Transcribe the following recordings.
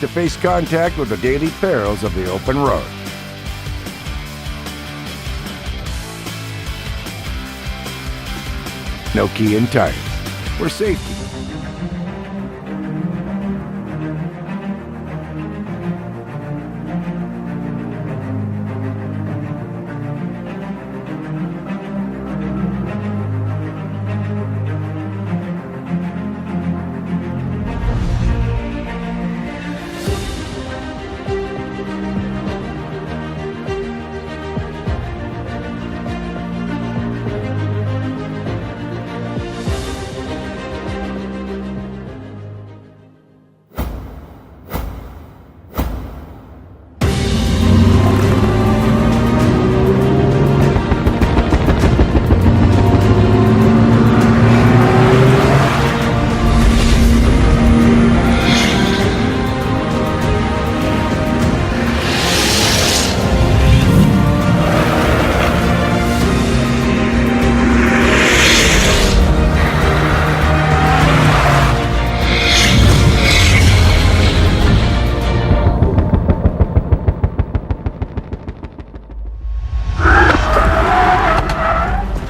face contact with the daily perils of the open road. Nokian Tires, where safety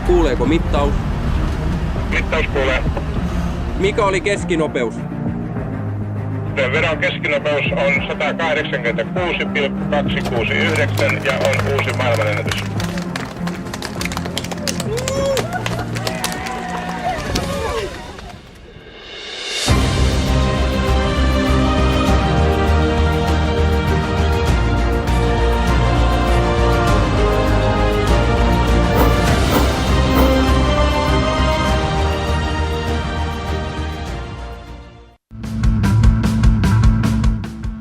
Kuuleeko mittaus? Mittaus kuulee. Mikä oli keskinopeus? Vedon keskinopeus on 186,269 ja on uusi maailmanennätys.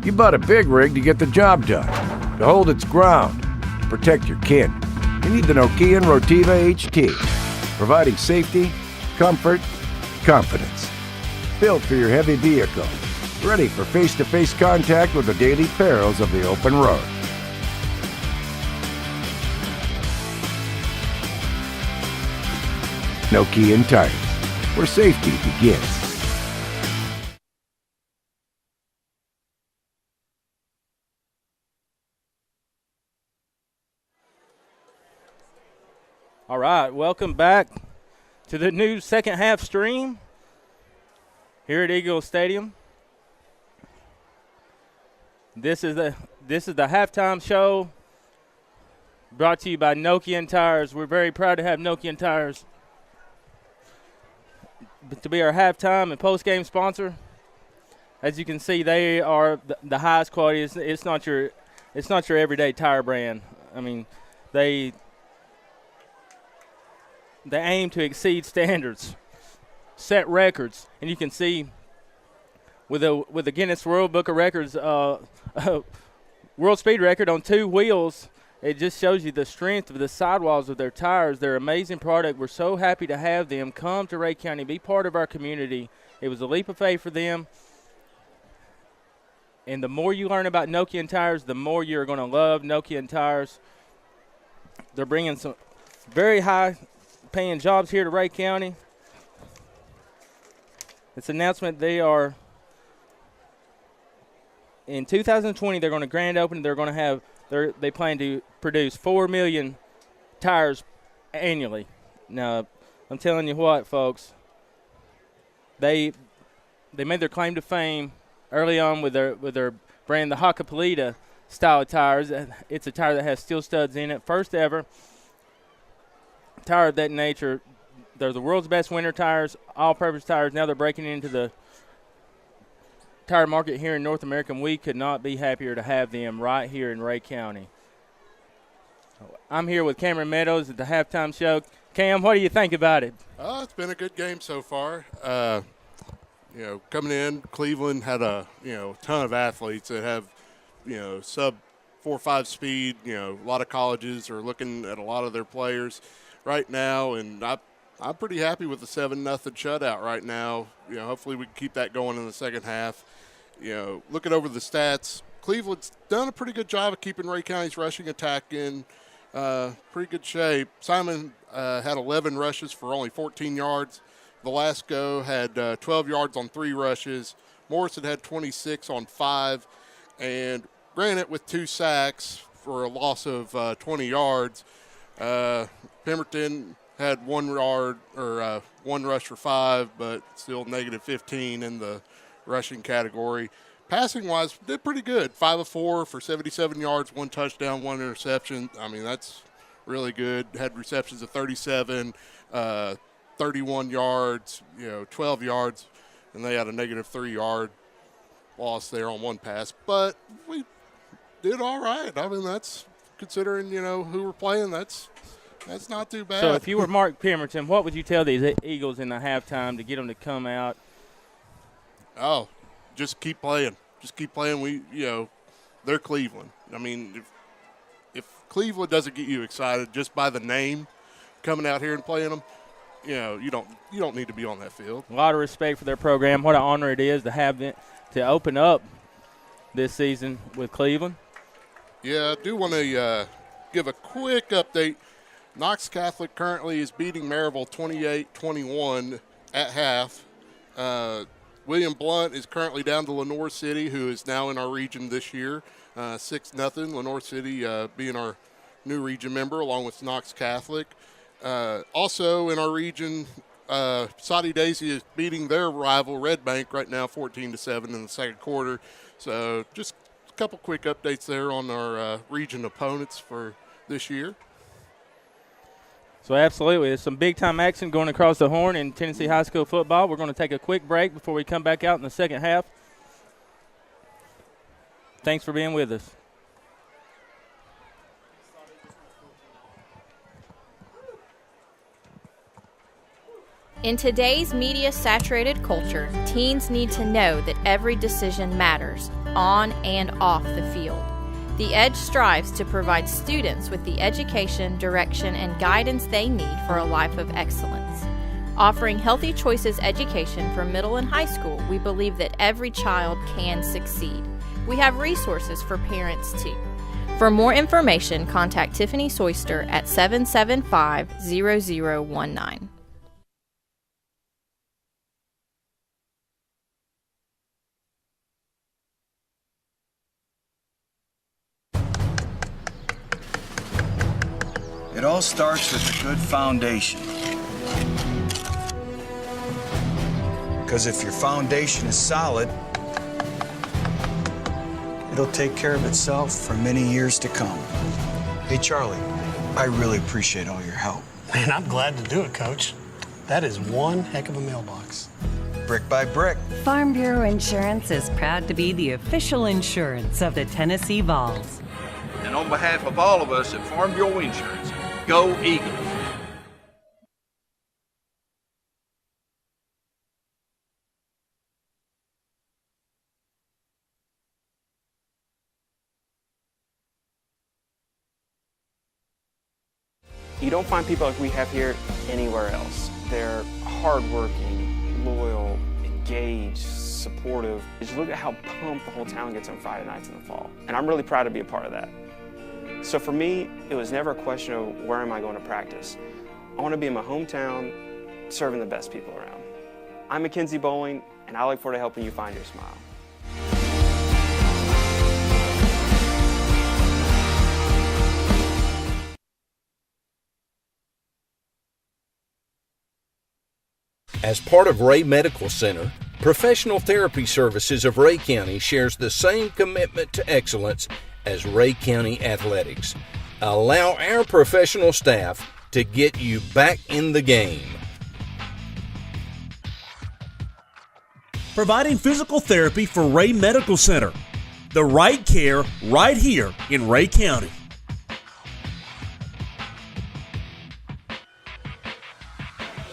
You bought a big rig to get the job done, to hold its ground, to protect your kin. You need the Nokian Rotiva HT, providing safety, comfort, confidence. Built for your heavy vehicle, ready for face-to-face contact with the daily perils of the open road. Nokian Tires, where safety begins. All right, welcome back to the new second half stream here at Eagle Stadium. This is the halftime show brought to you by Nokian Tires. We're very proud to have Nokian Tires to be our halftime and post-game sponsor. As you can see, they are the highest quality. It's not your everyday tire brand. I mean, they aim to exceed standards, set records, and you can see with the Guinness World Book of Records world speed record on 2 wheels. It just shows you the strength of the sidewalls of their tires. They're an amazing product. We're so happy to have them come to Rhea County, be part of our community. It was a leap of faith for them. And the more you learn about Nokian Tires, the more you're going to love Nokian Tires. They're bringing some very high-paying jobs here to Rhea County. This announcement, they are in 2020. They're going to grand open. They're going to have. They plan to produce 4 million tires annually. Now, I'm telling you what, folks. They made their claim to fame early on with their brand, the Hakkapeliitta style of tires. It's a tire that has steel studs in it. First ever tire of that nature. They're the world's best winter tires, all-purpose tires. Now they're breaking into the tire market here in North America, and we could not be happier to have them right here in Rhea County. I'm here with Cameron Meadows at the halftime show. Cam, what do you think about it? It's been a good game so far. Coming in, Cleveland had a ton of athletes that have sub 4.5 speed. A lot of colleges are looking at a lot of their players right now, and I'm pretty happy with the 7-0 shutout right now. Hopefully we can keep that going in the second half. Looking over the stats, Cleveland's done a pretty good job of keeping Rhea County's rushing attack in pretty good shape. Simon had 11 rushes for only 14 yards. Velasco had 12 yards on 3 rushes. Morrison had 26 on 5, and Granite with 2 sacks for a loss of 20 yards. Pemberton had 1 yard or 1 rush for 5, but still negative 15 in the rushing category. Passing-wise, did pretty good. 5 of 4 for 77 yards, 1 touchdown, 1 interception. I mean, that's really good. Had receptions of 37, 31 yards, 12 yards, and they had a negative 3-yard loss there on 1 pass. But we did all right. I mean, that's considering, who we're playing, that's not too bad. So if you were Mark Pemberton, what would you tell these Eagles in the halftime to get them to come out? Oh, just keep playing. Just keep playing. They're Cleveland. I mean, if Cleveland doesn't get you excited just by the name coming out here and playing them, you don't need to be on that field. A lot of respect for their program. What an honor it is to have them to open up this season with Cleveland. Yeah, I do want to give a quick update. Knox Catholic currently is beating Maryville 28-21 at half. William Blount is currently down to Lenoir City, who is now in our region this year, 6-0. Lenoir City being our new region member, along with Knox Catholic. Also in our region, Soddy Daisy is beating their rival Red Bank right now 14-7 in the second quarter. So just a couple quick updates there on our region opponents for this year. So absolutely, there's some big-time action going across the horn in Tennessee high school football. We're going to take a quick break before we come back out in the second half. Thanks for being with us. In today's media-saturated culture, teens need to know that every decision matters, on and off the field. The Edge strives to provide students with the education, direction, and guidance they need for a life of excellence. Offering Healthy Choices education for middle and high school, we believe that every child can succeed. We have resources for parents too. For more information, contact Tiffany Soyster at 775-0019. It all starts with a good foundation. Because if your foundation is solid, it'll take care of itself for many years to come. Hey, Charlie, I really appreciate all your help. Man, I'm glad to do it, Coach. That is one heck of a mailbox. Brick by brick. Farm Bureau Insurance is proud to be the official insurance of the Tennessee Vols. And on behalf of all of us at Farm Bureau Insurance, go Eagles! You don't find people like we have here anywhere else. They're hardworking, loyal, engaged, supportive. Just look at how pumped the whole town gets on Friday nights in the fall. And I'm really proud to be a part of that. So for me, it was never a question of where am I going to practice. I want to be in my hometown, serving the best people around. I'm Mackenzie Bowling, and I look forward to helping you find your smile. As part of Ray Medical Center, Professional Therapy Services of Ray County shares the same commitment to excellence as Ray County Athletics. Allow our professional staff to get you back in the game. Providing physical therapy for Ray Medical Center. The right care right here in Ray County.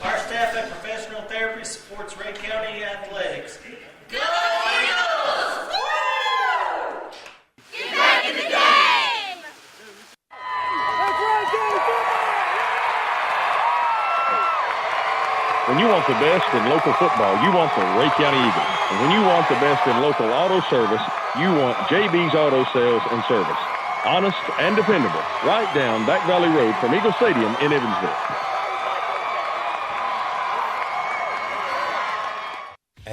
Our staff at Professional Therapy supports Ray County Athletics. Go Eagles! Woo! Get back in the game! When you want the best in local football, you want the Ray County Eagles. And when you want the best in local auto service, you want JB's Auto Sales and Service. Honest and dependable, right down Back Valley Road from Eagle Stadium in Evansville.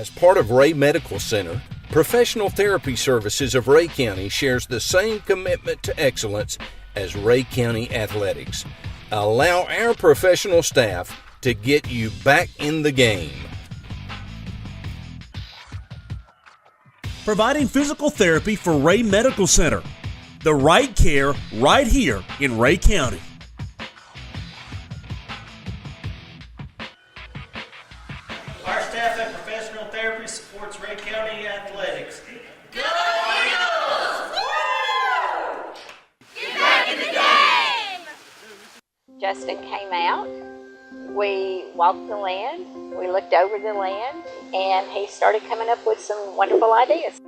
As part of Rhea Medical Center, Professional Therapy Services of Rhea County shares the same commitment to excellence as Rhea County Athletics. Allow our professional staff to get you back in the game. Providing physical therapy for Rhea Medical Center. The right care right here in Rhea County. Our staff at Professional Therapy supports Rhea County Athletics. Go Eagles! Woo! Get back in the game! Justin came out. We walked the land. We looked over the land, and he started coming up with some wonderful ideas.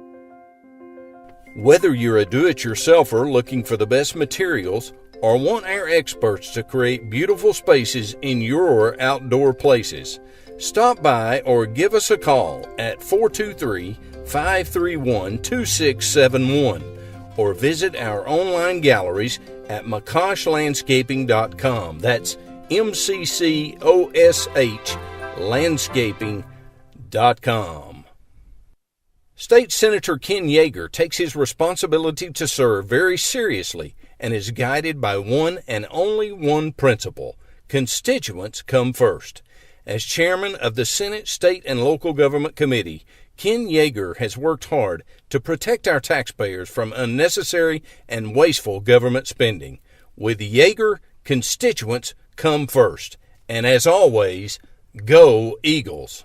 Whether you're a do-it-yourselfer looking for the best materials or want our experts to create beautiful spaces in your outdoor places, stop by or give us a call at 423-531-2671 or visit our online galleries at mccoshlandscaping.com. That's MCCOSH landscaping.com. State Senator Ken Yeager takes his responsibility to serve very seriously and is guided by one and only one principle: constituents come first. As chairman of the Senate State and Local Government Committee, Ken Yeager has worked hard to protect our taxpayers from unnecessary and wasteful government spending. With Yeager, constituents come first. And as always, go Eagles!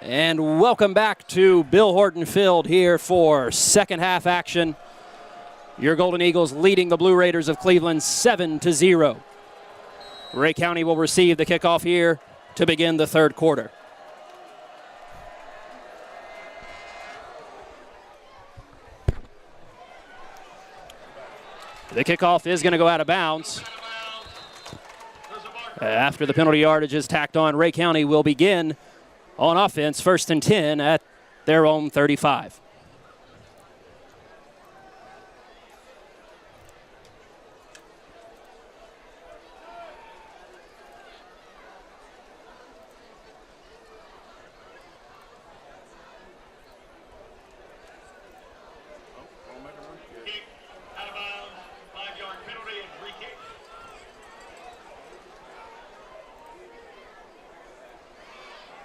And welcome back to Bill Horton Field here for second half action. Your Golden Eagles leading the Blue Raiders of Cleveland 7-0. Rhea County will receive the kickoff here to begin the third quarter. The kickoff is going to go out of bounds. After the penalty yardage is tacked on, Rhea County will begin on offense, 1st and 10 at their own 35.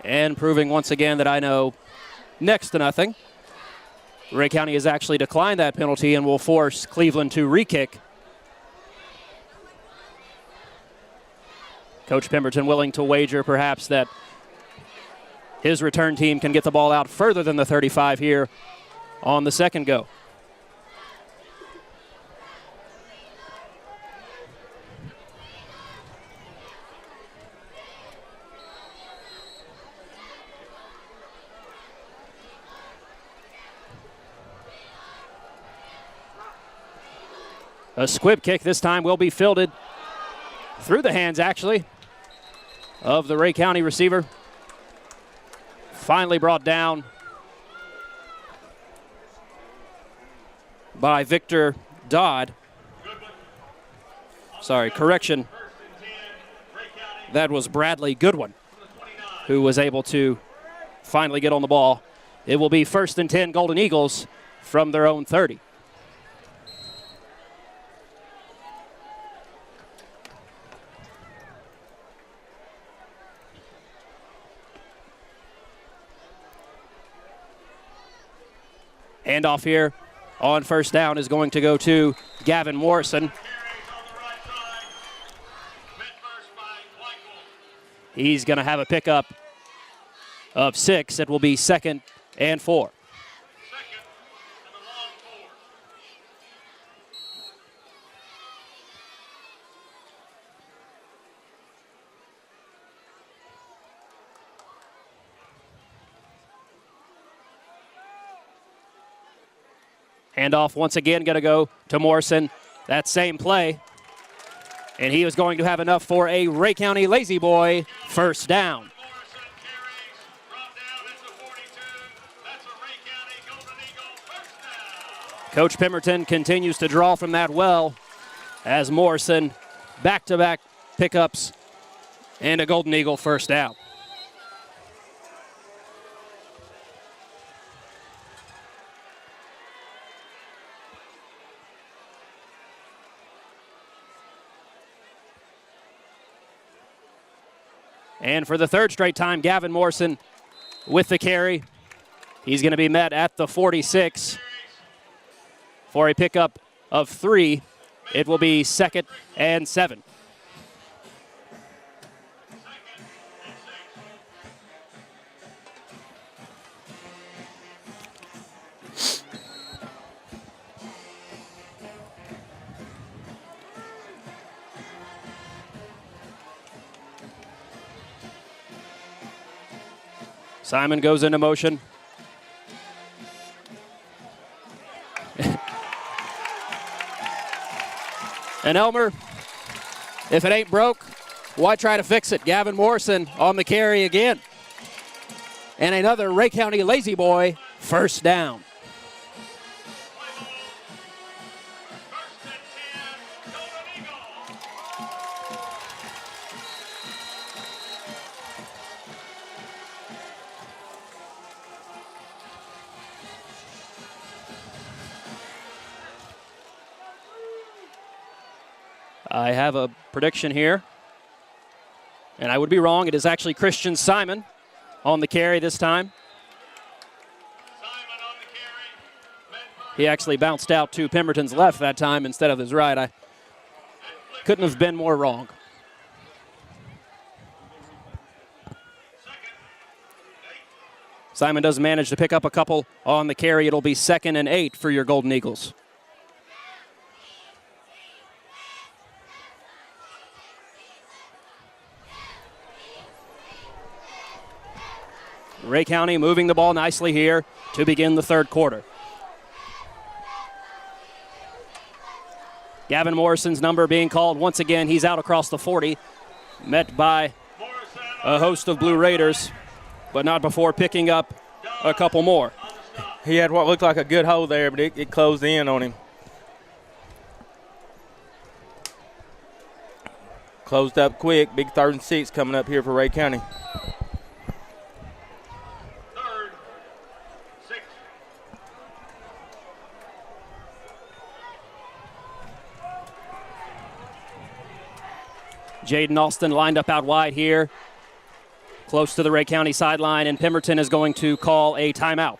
And proving once again that I know next to nothing, Rhea County has actually declined that penalty and will force Cleveland to re-kick. Coach Pemberton willing to wager perhaps that his return team can get the ball out further than the 35 here on the second go. A squib kick this time will be fielded through the hands, actually, of the Rhea County receiver. Finally brought down by Victor Dodd. Sorry, correction. That was Bradley Goodwin, who was able to finally get on the ball. It will be 1st and 10 Golden Eagles from their own 30. Handoff here on 1st down is going to go to Gavin Morrison. He's going to have a pickup of 6. It will be 2nd and 4. Handoff once again going to go to Morrison. That same play. And he was going to have enough for a Ray County Lazy Boy first down. Coach Pemberton continues to draw from that well as Morrison back-to-back pickups and a Golden Eagle first down. And for the third straight time, Gavin Morrison with the carry. He's going to be met at the 46 for a pickup of 3. It will be 2nd and 7. Simon goes into motion. And Elmer, if it ain't broke, why try to fix it? Gavin Morrison on the carry again. And another Ray County Lazy Boy first down. I have a prediction here, and I would be wrong. It is actually Christian Simon on the carry this time. He actually bounced out to Pemberton's left that time instead of his right. I couldn't have been more wrong. Simon does manage to pick up a couple on the carry. It'll be 2nd and 8 for your Golden Eagles. Ray County moving the ball nicely here to begin the third quarter. Gavin Morrison's number being called once again. He's out across the 40, met by a host of Blue Raiders, but not before picking up a couple more. He had what looked like a good hole there, but it closed in on him. Closed up quick. Big 3rd and 6 coming up here for Ray County. Jaden Alston lined up out wide here, close to the Ray County sideline, and Pemberton is going to call a timeout.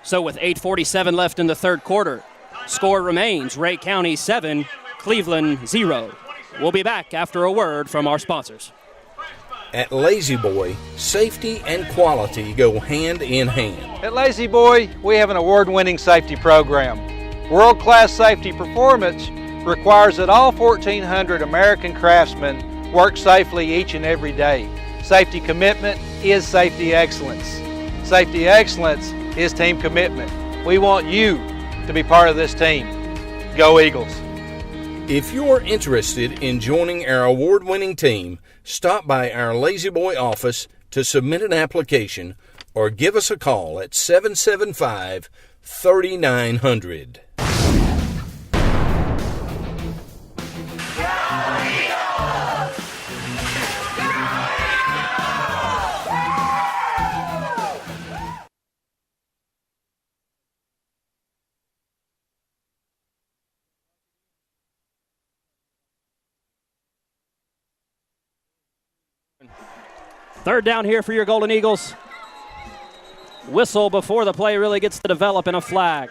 So with 8:47 left in the third quarter, score remains Ray County 7, Cleveland 0. We'll be back after a word from our sponsors. At Lazy Boy, safety and quality go hand in hand. At Lazy Boy, we have an award-winning safety program. World-class safety performance requires that all 1,400 American craftsmen work safely each and every day. Safety commitment is safety excellence. Safety excellence is team commitment. We want you to be part of this team. Go Eagles. If you're interested in joining our award-winning team, stop by our Lazy Boy office to submit an application or give us a call at 775-3900. Third down here for your Golden Eagles. Whistle before the play really gets to develop, and a flag.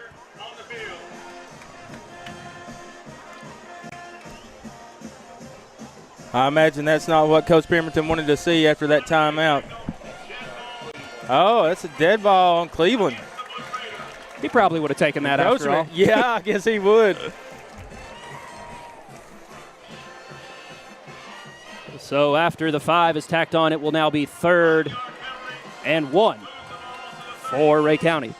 I imagine that's not what Coach Pemberton wanted to see after that timeout. Oh, that's a dead ball on Cleveland. He probably would have taken that after all. Yeah, I guess he would. So after the 5 is tacked on, it will now be 3rd and 1 for Ray County.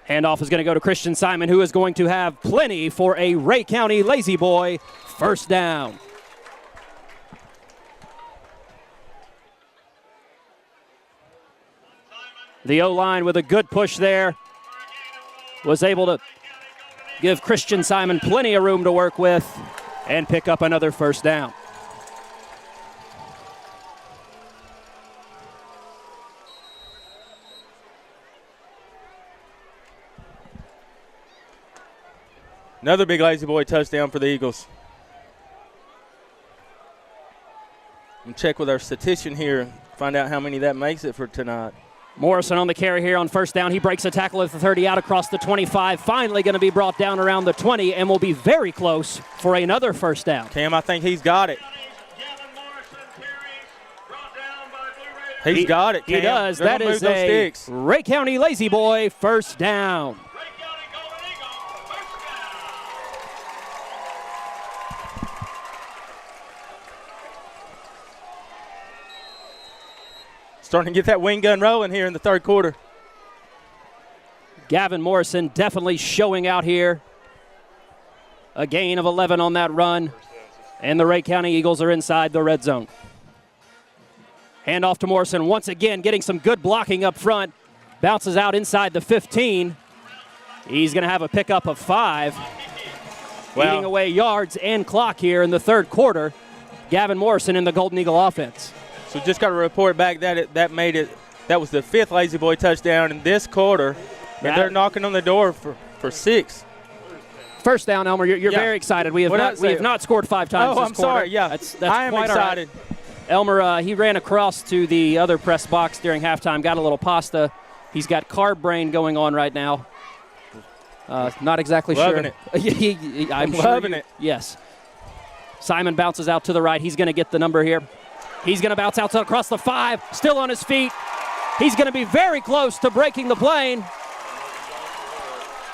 Handoff is going to go to Christian Simon, who is going to have plenty for a Ray County Lazy Boy first down. The O-line with a good push there was able to give Christian Simon plenty of room to work with and pick up another first down. Another big Lazy Boy touchdown for the Eagles. And check with our statistician here, find out how many that makes it for tonight. Morrison on the carry here on first down. He breaks a tackle at the 30 out across the 25. Finally going to be brought down around the 20 and will be very close for another first down. Cam, I think he's got it. He's got it, Cam. He does. They're that is a Ray County Lazy Boy first down. Starting to get that wing gun rolling here in the third quarter. Gavin Morrison definitely showing out here. A gain of 11 on that run. And the Ray County Eagles are inside the red zone. Handoff to Morrison once again, getting some good blocking up front. Bounces out inside the 15. He's going to have a pickup of 5. Eating away yards and clock here in the third quarter. Gavin Morrison in the Golden Eagle offense. So just got to report back that that was the 5th Lazy Boy touchdown in this quarter. And they're knocking on the door for 6. First down, Elmer. You're very excited. We have not scored 5 times this I'm quarter. sorry. Yeah, that's I am quite excited. All right. Elmer, he ran across to the other press box during halftime, got a little pasta. He's got carb brain going on right now. Not exactly loving sure. It. I'm loving it. Yes. Simon bounces out to the right. He's going to get the number here. He's going to bounce out across the 5, still on his feet. He's going to be very close to breaking the plane.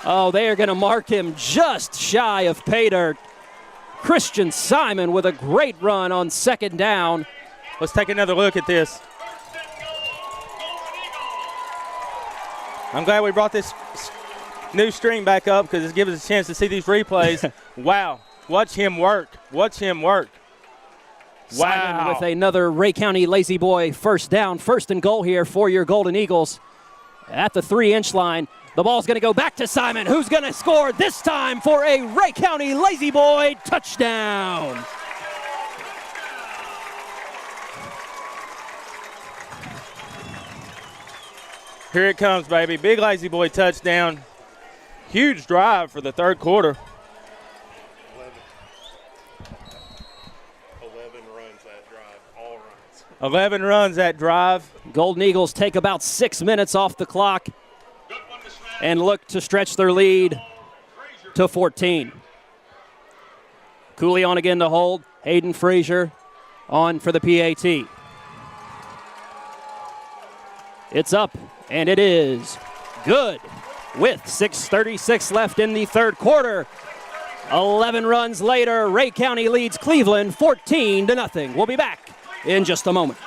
Oh, they are going to mark him just shy of pay dirt. Christian Simon with a great run on second down. Let's take another look at this. I'm glad we brought this new stream back up because it gives us a chance to see these replays. Wow. Watch him work. Watch him work. Wow. Simon with another Ray County Lazy Boy first down, 1st and goal here for your Golden Eagles. At the 3-inch line, the ball's going to go back to Simon, who's going to score this time for a Ray County Lazy Boy touchdown. Here it comes, baby. Big Lazy Boy touchdown. Huge drive for the third quarter. 11 runs that drive. Golden Eagles take about 6 minutes off the clock and look to stretch their lead to 14. Cooley on again to hold. Hayden Frazier on for the PAT. It's up, and it is good with 6:36 left in the third quarter. 11 runs later, Ray County leads Cleveland 14-0. We'll be back in just a moment.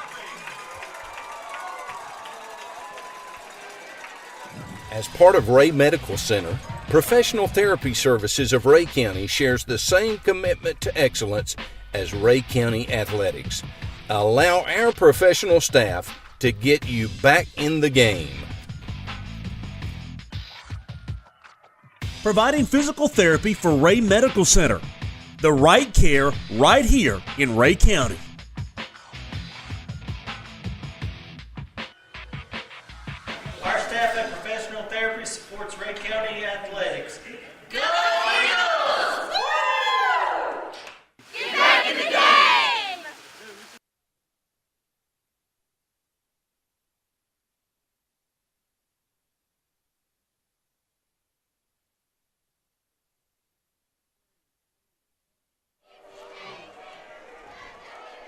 As part of Ray Medical Center, Professional Therapy Services of Ray County shares the same commitment to excellence as Ray County Athletics. Allow our professional staff to get you back in the game. Providing physical therapy for Ray Medical Center. The right care right here in Ray County. Our staff at Professional Therapy supports Ray County Athletics. Go Eagles! Woo! Get back in the game!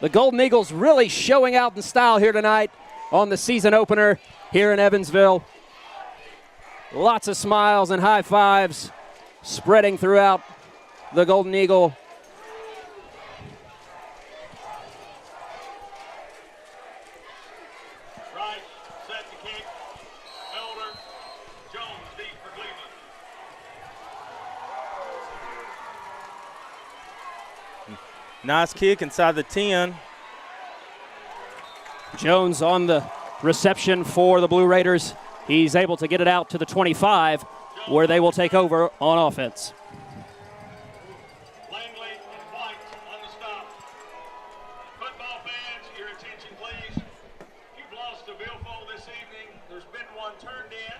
The Golden Eagles really showing out in style here tonight on the season opener here in Evansville. Lots of smiles and high fives spreading throughout the Golden Eagle. Rice, set to kick. Elder, Jones deep for Cleveland. Nice kick inside the 10. Jones on the reception for the Blue Raiders. He's able to get it out to the 25, where they will take over on offense. Langley and White on the stop. Football fans, your attention please. You've lost a billfold this evening. There's been one turned in.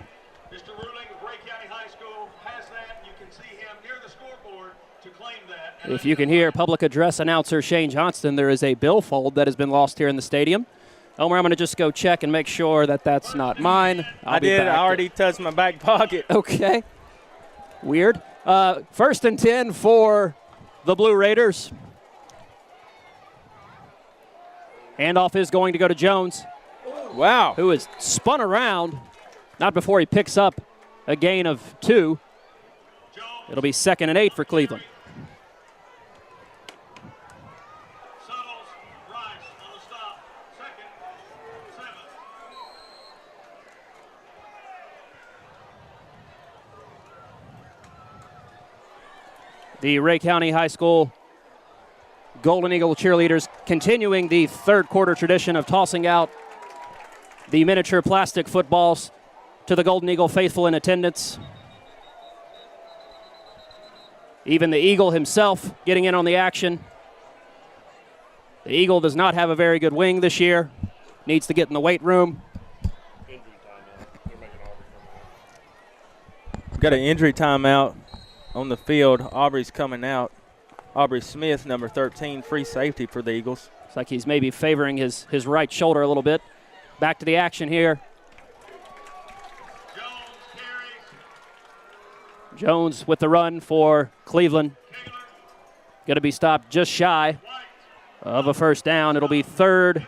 Mr. Ruling of Ray County High School has that. You can see him near the scoreboard to claim that. If you can hear public address announcer Shane Johnston, there is a billfold that has been lost here in the stadium. Elmer, I'm going to just go check and make sure that that's not mine. I did. I already touched my back pocket. Okay. Weird. First and 10 for the Blue Raiders. Handoff is going to go to Jones. Wow. Who is spun around. Not before he picks up a gain of 2. It'll be 2nd and 8 for Cleveland. The Ray County High School Golden Eagle cheerleaders continuing the third quarter tradition of tossing out the miniature plastic footballs to the Golden Eagle faithful in attendance. Even the Eagle himself getting in on the action. The Eagle does not have a very good wing this year. Needs to get in the weight room. We've got an injury timeout on the field. Aubrey's coming out. Aubrey Smith, number 13, free safety for the Eagles. It's like he's maybe favoring his right shoulder a little bit. Back to the action here. Jones with the run for Cleveland. Going to be stopped just shy of a first down. It'll be 3rd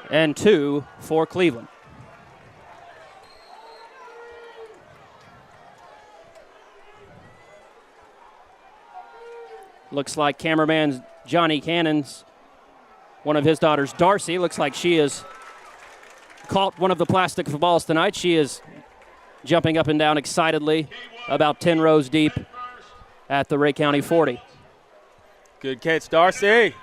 and 2 for Cleveland. Looks like cameraman Johnny Cannon's, one of his daughters, Darcy, looks like she has caught one of the plastic footballs tonight. She is jumping up and down excitedly, about 10 rows deep at the Ray County 40. Good catch, Darcy.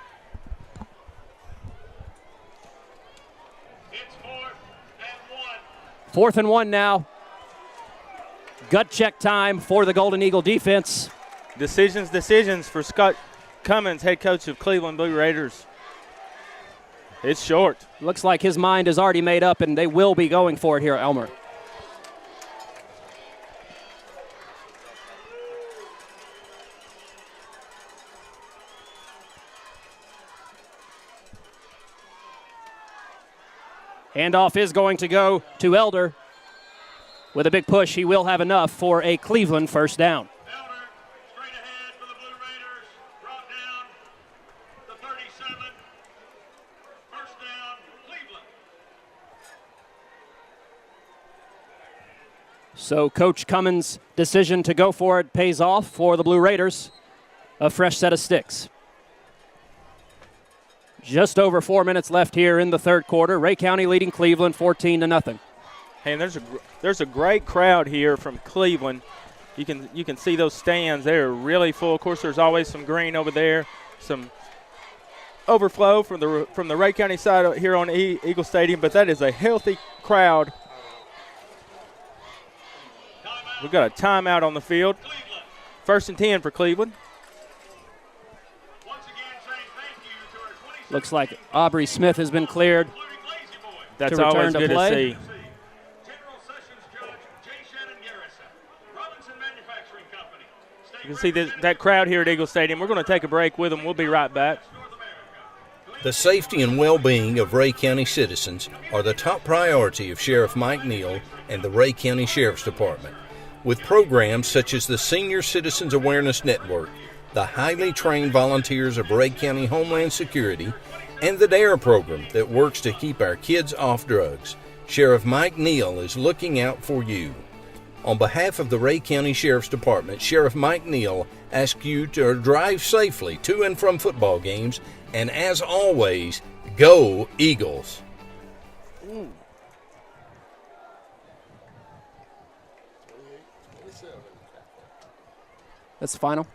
Fourth and 1 now. Gut check time for the Golden Eagle defense. Decisions for Scott Cummins, head coach of Cleveland Blue Raiders. It's short. Looks like his mind is already made up, and they will be going for it here, Elmer. Handoff is going to go to Elder. With a big push, he will have enough for a Cleveland first down. So Coach Cummins' decision to go for it pays off for the Blue Raiders. A fresh set of sticks. Just over 4 minutes left here in the third quarter. Ray County leading Cleveland 14-0. Hey, and there's a great crowd here from Cleveland. You can see those stands. They're really full. Of course, there's always some green over there, some overflow from the Ray County side here on Eagle Stadium, but that is a healthy crowd. We've got a timeout on the field. 1st and 10 for Cleveland. Looks like Aubrey Smith has been cleared. That's always good to see. You can see that crowd here at Eagle Stadium. We're going to take a break with them. We'll be right back. The safety and well-being of Ray County citizens are the top priority of Sheriff Mike Neal and the Ray County Sheriff's Department. With programs such as the Senior Citizens Awareness Network, the highly trained volunteers of Ray County Homeland Security, and the DARE program that works to keep our kids off drugs. Sheriff Mike Neal is looking out for you. On behalf of the Ray County Sheriff's Department, Sheriff Mike Neal asks you to drive safely to and from football games, and as always, go Eagles. That's the final.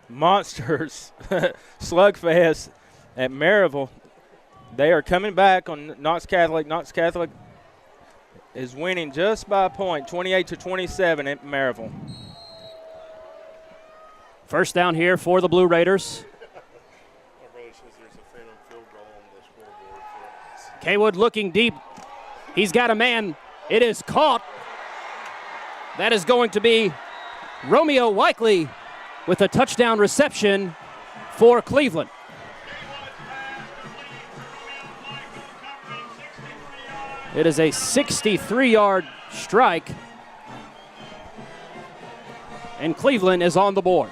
Monsters slugfest at Maryville. They are coming back on Knox Catholic. Knox Catholic is winning just by a point, 28-27 at Maryville. First down here for the Blue Raiders. Kaywood looking deep. He's got a man. It is caught. That is going to be Romeo Weikley with a touchdown reception for Cleveland. It is a 63-yard strike, and Cleveland is on the board.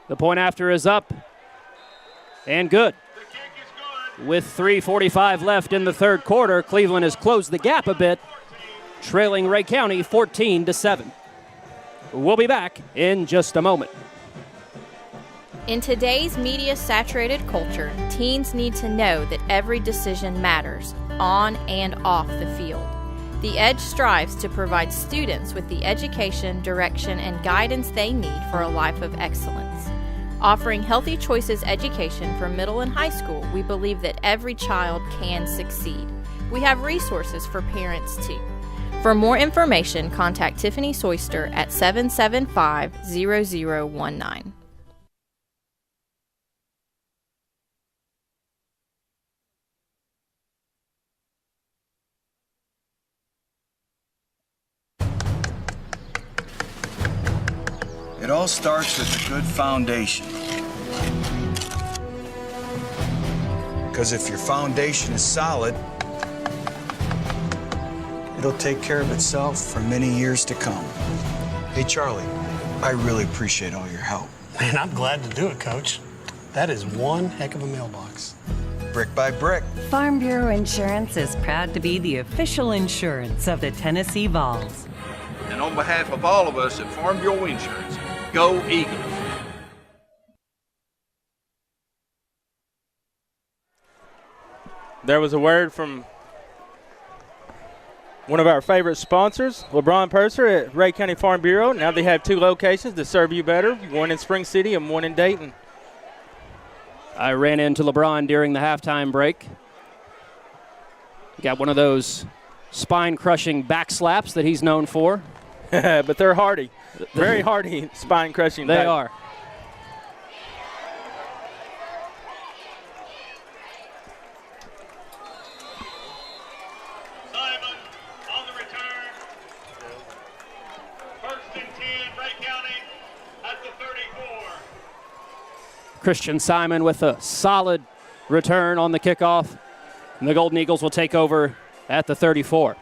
The point after is up and good. With 3:45 left in the third quarter, Cleveland has closed the gap a bit, trailing Ray County 14-7. We'll be back in just a moment. In today's media-saturated culture, teens need to know that every decision matters, on and off the field. The Edge strives to provide students with the education, direction, and guidance they need for a life of excellence. Offering Healthy Choices education for middle and high school, we believe that every child can succeed. We have resources for parents too. For more information, contact Tiffany Soyster at 775-0019. It all starts with a good foundation. Because if your foundation is solid, it'll take care of itself for many years to come. Hey, Charlie, I really appreciate all your help. Man, I'm glad to do it, Coach. That is one heck of a mailbox. Brick by brick. Farm Bureau Insurance is proud to be the official insurance of the Tennessee Vols. And on behalf of all of us at Farm Bureau Insurance, go Eagles. There was a word from one of our favorite sponsors, LeBron Purser at Ray County Farm Bureau. Now they have 2 locations to serve you better, one in Spring City and one in Dayton. I ran into LeBron during the halftime break. Got one of those spine-crushing back slaps that he's known for. But they're hardy. Very hardy spine-crushing. They are. Simon on the return. First and 10, Ray County at the 34. Christian Simon with a solid return on the kickoff. And the Golden Eagles will take over at the 34.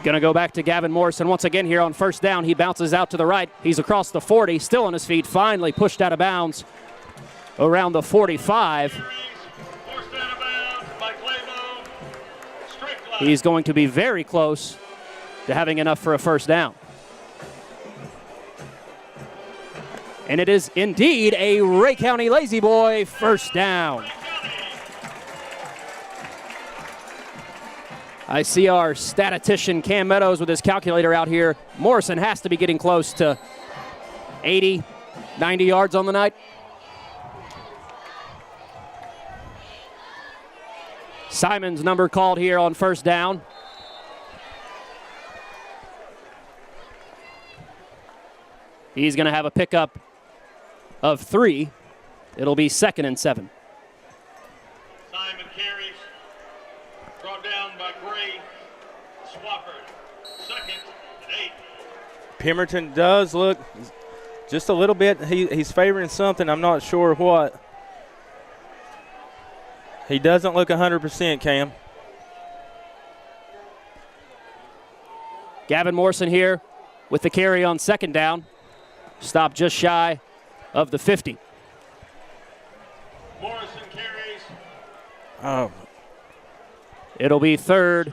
Going to go back to Gavin Morrison once again here on first down. He bounces out to the right. He's across the 40, still on his feet, finally pushed out of bounds around the 45. He's going to be very close to having enough for a first down. And it is indeed a Ray County Lazy Boy first down. I see our statistician Cam Meadows with his calculator out here. Morrison has to be getting close to 80, 90 yards on the night. Simon's number called here on first down. He's going to have a pickup of 3. It'll be 2nd and 7. Simon carries. Brought down by Gray. Swafford. 2nd and 8. Pemberton does look just a little bit. He's favoring something. I'm not sure what. He doesn't look 100%, Cam. Gavin Morrison here with the carry on 2nd down. Stop just shy of the 50. Morrison carries. Oh. It'll be 3rd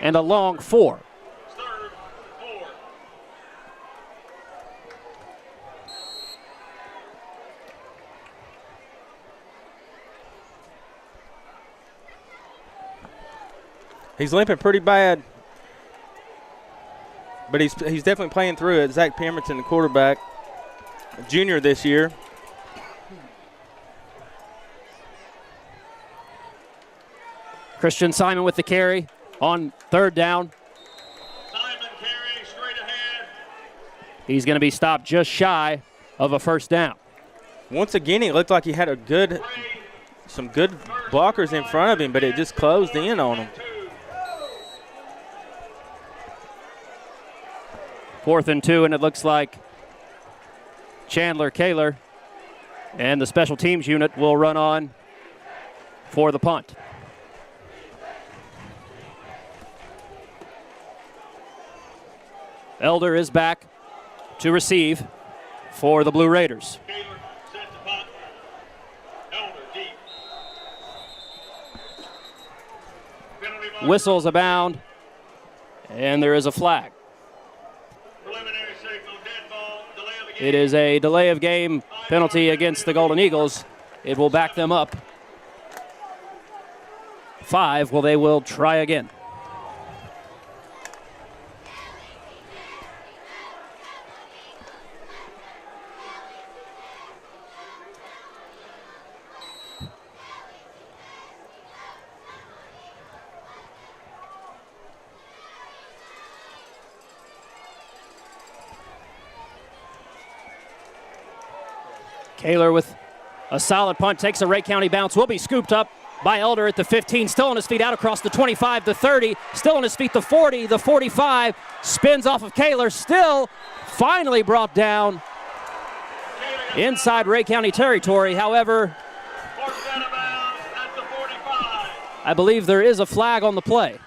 and a long 4. 3rd, 4. He's limping pretty bad. But he's definitely playing through it. Zach Pemberton, the quarterback, junior this year. Christian Simon with the carry on 3rd down. Simon carries straight ahead. He's going to be stopped just shy of a 1st down. Once again, he looked like he had some good blockers in front of him, but it just closed in on him. 4th and 2, and it looks like Chandler Kaler and the special teams unit will run on for the punt. Elder is back to receive for the Blue Raiders. Whistles abound, and there is a flag. It is a delay of game penalty against the Golden Eagles. It will back them up 5. Well, they will try again. Kaler with a solid punt, takes a Ray County bounce, will be scooped up by Elder at the 15, still on his feet, out across the 25, the 30, still on his feet, the 40, the 45, spins off of Kaler, still finally brought down inside Ray County territory. However, I believe there is a flag on the play.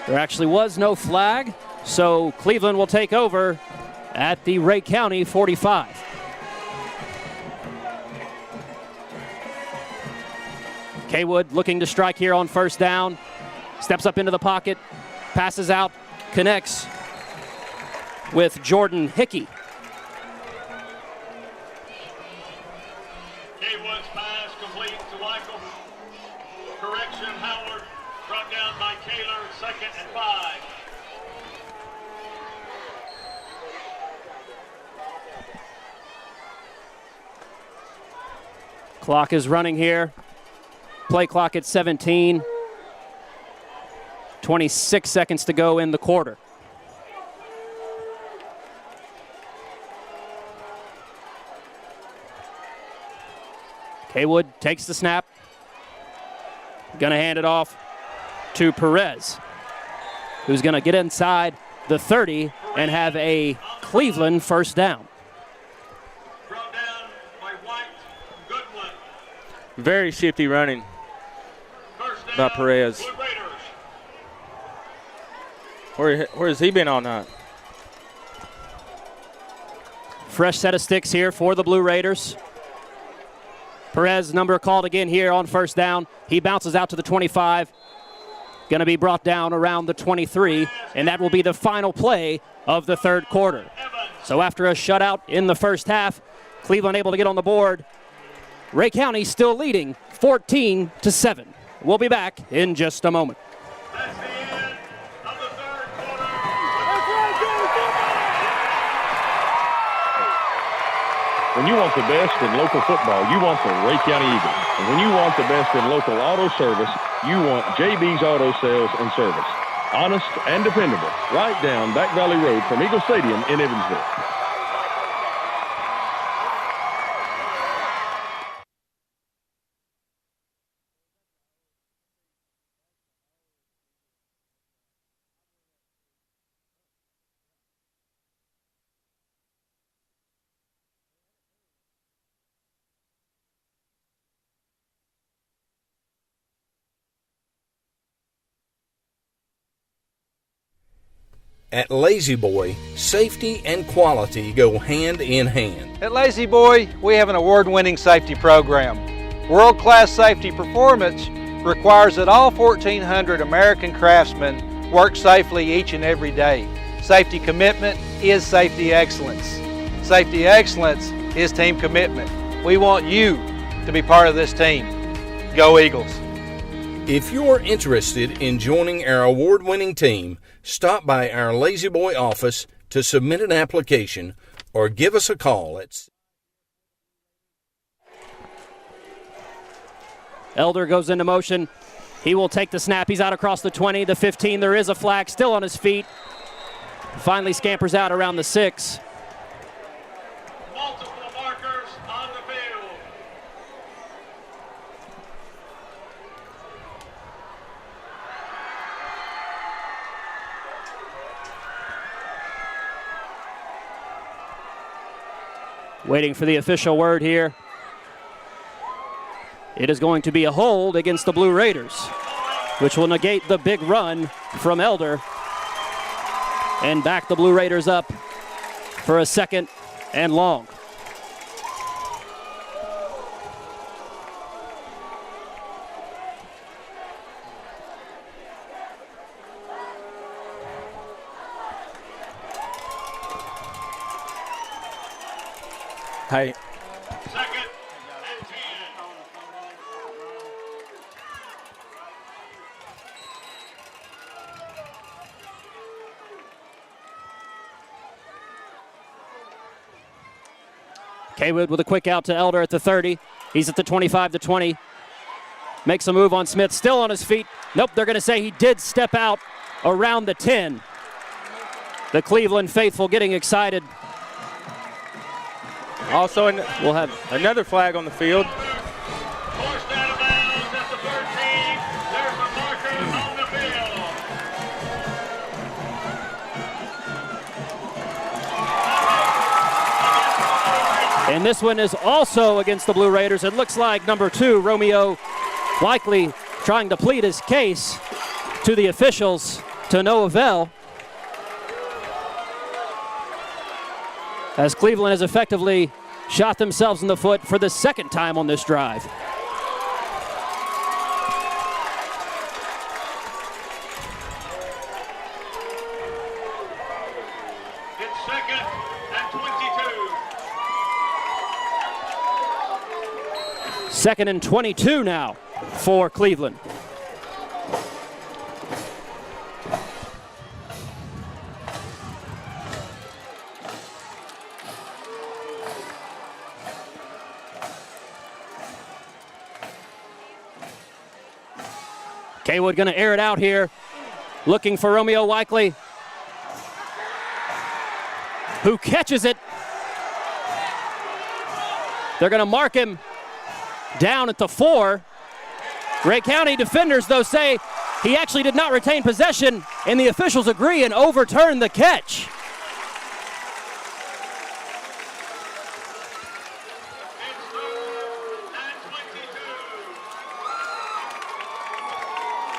There actually was no flag, so Cleveland will take over at the Ray County 45. Kaywood looking to strike here on 1st down. Steps up into the pocket, passes out, connects with Jordan Hickey. Kaywood's pass complete to Michael. Correction, Howard. Brought down by Kaler, 2nd and 5. Clock is running here. Play clock at 17. 26 seconds to go in the quarter. Kaywood takes the snap. Gonna hand it off to Perez, who's going to get inside the 30 and have a Cleveland 1st down. Very shifty running by Perez. Where has he been all night? Fresh set of sticks here for the Blue Raiders. Perez number called again here on first down. He bounces out to the 25. Going to be brought down around the 23, and that will be the final play of the third quarter. So after a shutout in the first half, Cleveland able to get on the board. Ray County still leading 14-7. We'll be back in just a moment. When you want the best in local football, you want the Ray County Eagles. And when you want the best in local auto service, you want JB's Auto Sales and Service. Honest and dependable, right down Back Valley Road from Eagle Stadium in Evansville. At Lazy Boy, safety and quality go hand in hand. At Lazy Boy, we have an award-winning safety program. World-class safety performance requires that all 1,400 American craftsmen work safely each and every day. Safety commitment is safety excellence. Safety excellence is team commitment. We want you to be part of this team. Go Eagles! If you're interested in joining our award-winning team, stop by our Lazy Boy office to submit an application or give us a call at... Elder goes into motion. He will take the snap. He's out across the 20, the 15. There is a flag, still on his feet. Finally scampers out around the 6. Multiple markers on the field. Waiting for the official word here. It is going to be a hold against the Blue Raiders, which will negate the big run from Elder and back the Blue Raiders up for a second and long. Hey. Kaywood with a quick out to Elder at the 30. He's at the 25, the 20. Makes a move on Smith, still on his feet. Nope, they're going to say he did step out around the 10. The Cleveland faithful getting excited. Also, we'll have another flag on the field. Forced out of bounds at the 13. There's a marker on the field. And this one is also against the Blue Raiders. It looks like number 2, Romeo, likely trying to plead his case to the officials to no avail, as Cleveland has effectively shot themselves in the foot for the second time on this drive. It's second and 22. Second and 22 now for Cleveland. Kaywood going to air it out here, looking for Romeo Likely, who catches it. They're going to mark him down at the 4. Ray County defenders, though, say he actually did not retain possession, and the officials agree and overturn the catch.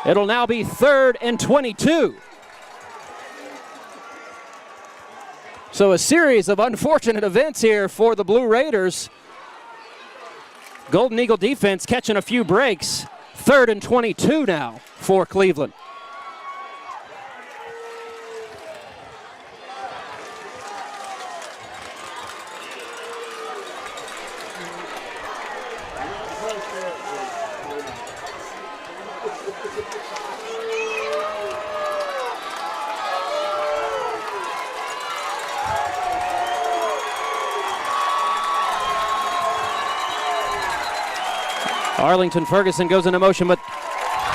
It'll now be 3rd and 22. So a series of unfortunate events here for the Blue Raiders. Golden Eagle defense catching a few breaks. 3rd and 22 now for Cleveland. Arlington Ferguson goes into motion, but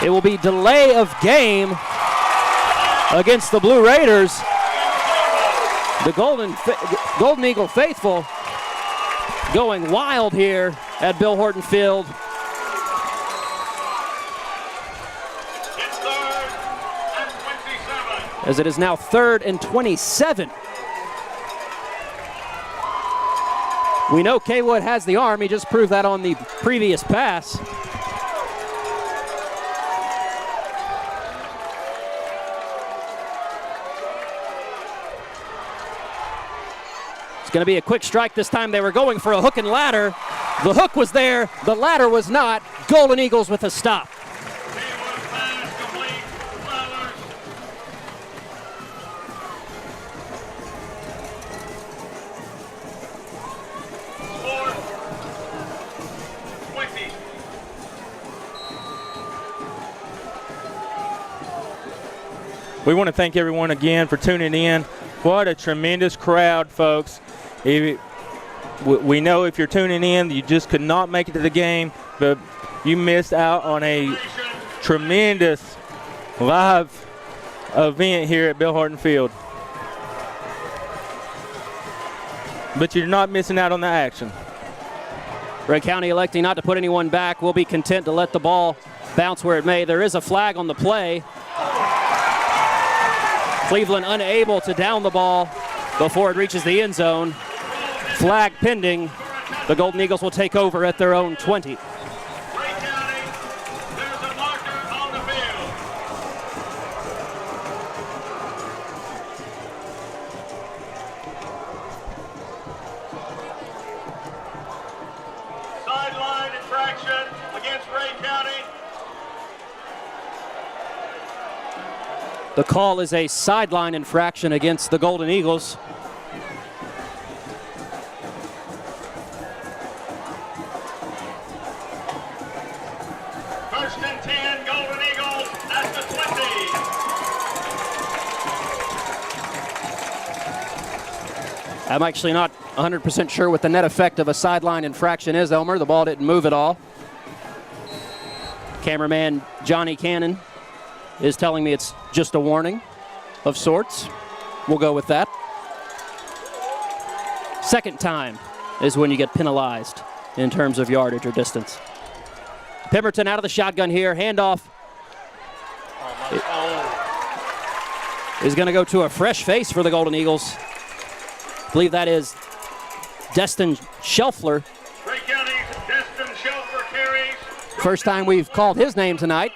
it will be delay of game against the Blue Raiders. The Golden Eagle faithful going wild here at Bill Horton Field. As it is now 3rd and 27. We know Kaywood has the arm. He just proved that on the previous pass. It's going to be a quick strike this time. They were going for a hook and ladder. The hook was there. The ladder was not. Golden Eagles with a stop. We want to thank everyone again for tuning in. What a tremendous crowd, folks. We know if you're tuning in, you just could not make it to the game, but you missed out on a tremendous live event here at Bill Horton Field. But you're not missing out on the action. Ray County electing not to put anyone back. We'll be content to let the ball bounce where it may. There is a flag on the play. Cleveland unable to down the ball before it reaches the end zone. Flag pending. The Golden Eagles will take over at their own 20. Sideline infraction against Ray County. The call is a sideline infraction against the Golden Eagles. First and 10, Golden Eagles at the 20. I'm actually not 100% sure what the net effect of a sideline infraction is, Elmer. The ball didn't move at all. Cameraman Johnny Cannon is telling me it's just a warning of sorts. We'll go with that. Second time is when you get penalized in terms of yardage or distance. Pemberton out of the shotgun here. Handoff is going to go to a fresh face for the Golden Eagles. I believe that is Destin Shelfler. First time we've called his name tonight.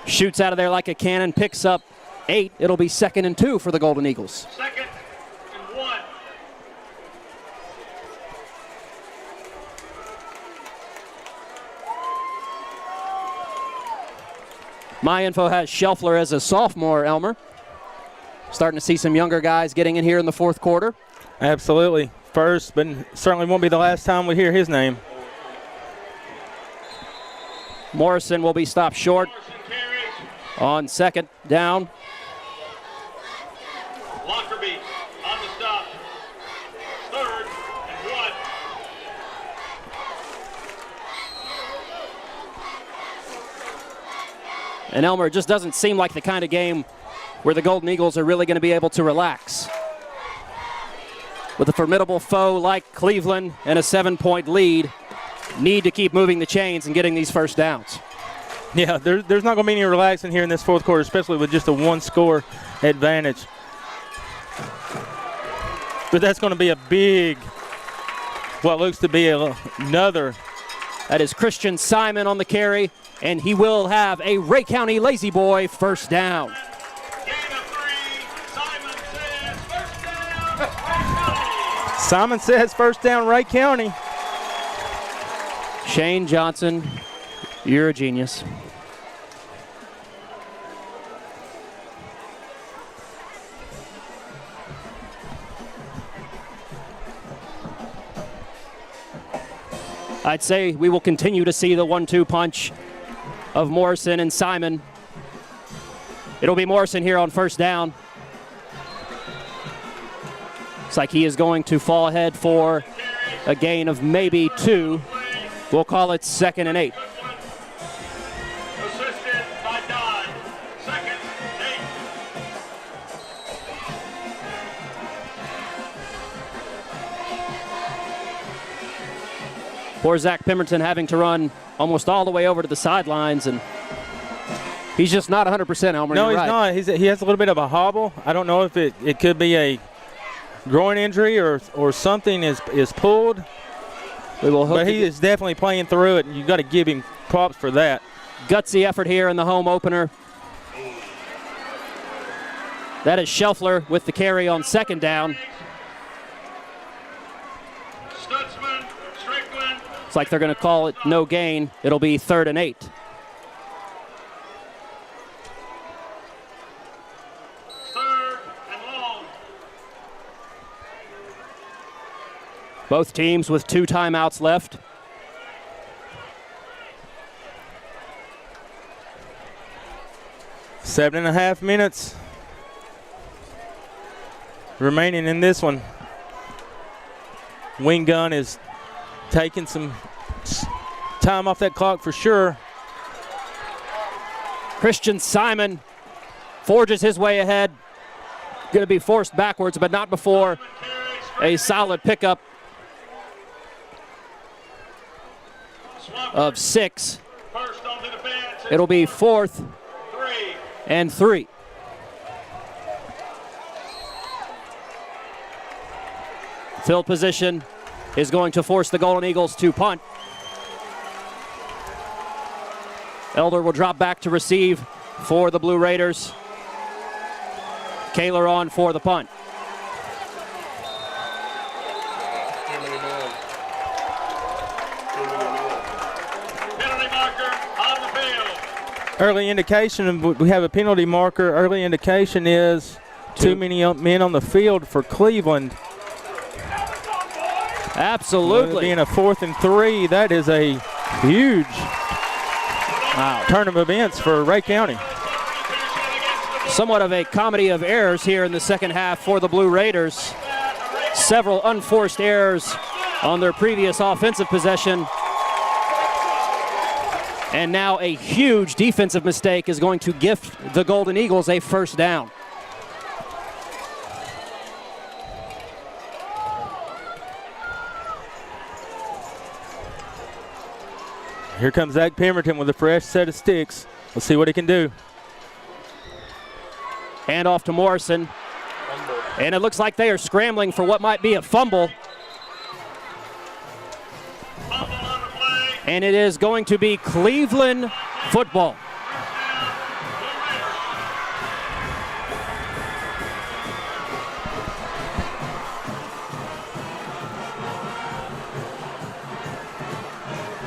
Shoots out of there like a cannon, picks up 8. It'll be 2nd and 2 for the Golden Eagles. 2nd and 1. My info has Shelfler as a sophomore, Elmer. Starting to see some younger guys getting in here in the 4th quarter. Absolutely. First, but certainly won't be the last time we hear his name. Morrison will be stopped short on 2nd down. Lockerbie on the stop. 3rd and 1. And Elmer, it just doesn't seem like the kind of game where the Golden Eagles are really going to be able to relax. With a formidable foe like Cleveland and a 7-point lead, need to keep moving the chains and getting these first downs. Yeah, there's not going to be any relaxing here in this 4th quarter, especially with just a 1-score advantage. But that's going to be a big, what looks to be another. That is Christian Simon on the carry, and he will have a Ray County Lazy Boy first down. Simon says first down, Ray County. Shane Johnson, you're a genius. I'd say we will continue to see the 1-2 punch of Morrison and Simon. It'll be Morrison here on first down. Looks like he is going to fall ahead for a gain of maybe 2. We'll call it 2nd and 8. Assisted by Dodd. 2nd and 8. Poor Zach Pemberton having to run almost all the way over to the sidelines, and he's just not 100%, Elmer. No, You're he's right. not. He has a little bit of a hobble. I don't know if it could be a groin injury or something is pulled. We will hope but he is definitely playing through it, and you've got to give him props for that. Gutsy effort here in the home opener. That is Shelfler with the carry on 2nd down. Stutzman, Strickland. It's like they're going to call it no gain. It'll be 3rd and 8. Both teams with 2 timeouts left. Seven and a half minutes remaining in this one. Wing gun is taking some time off that clock for sure. Christian Simon forges his way ahead. Going to be forced backwards, but not before a solid pickup of 6. It'll be 4th and 3. Field position is going to force the Golden Eagles to punt. Elder will drop back to receive for the Blue Raiders. Kaler on for the punt. Early indication, we have a penalty marker. Early indication is too many men on the field for Cleveland. Absolutely. Being a 4th and 3, that is a huge turn of events for Ray County. Somewhat of a comedy of errors here in the second half for the Blue Raiders. Several unforced errors on their previous offensive possession. And now a huge defensive mistake is going to gift the Golden Eagles a first down. Here comes Zach Pemberton with a fresh set of sticks. We'll see what he can do. Hand off to Morrison. And it looks like they are scrambling for what might be a fumble. And it is going to be Cleveland football.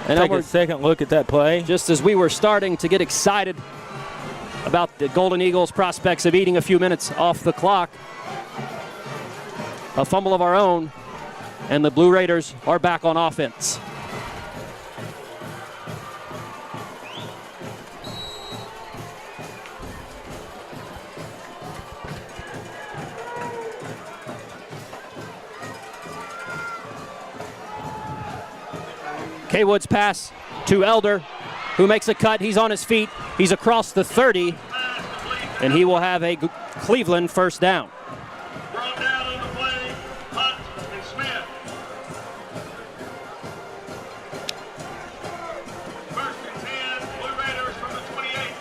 And take a second look at that play. Just as we were starting to get excited about the Golden Eagles' prospects of eating a few minutes off the clock, a fumble of our own, and the Blue Raiders are back on offense. Kaywood's pass to Elder, who makes a cut. He's on his feet. He's across the 30, and he will have a Cleveland first down. Brought down on the play, Hunt and Smith. First and 10, Blue Raiders from the 28.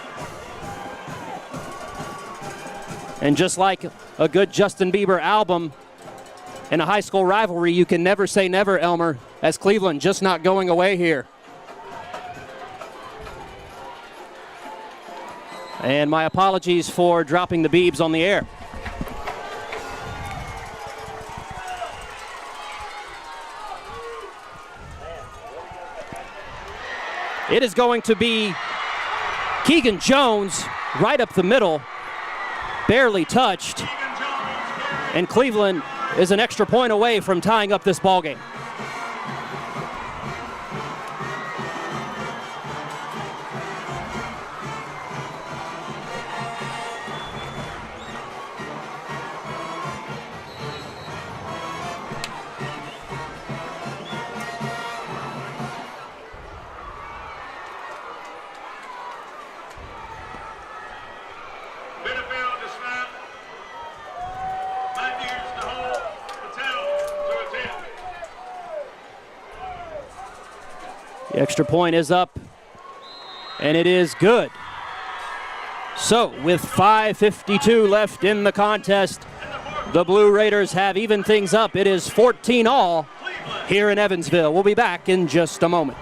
And just like a good Justin Bieber album in a high school rivalry, you can never say never, Elmer, as Cleveland just not going away here. And my apologies for dropping the Biebs on the air. It is going to be Keegan Jones right up the middle, barely touched. And Cleveland is an extra point away from tying up this ballgame. The extra point is up, and it is good. So, with 5:52 left in the contest, the Blue Raiders have evened things up. It is 14-all here in Evansville. We'll be back in just a moment.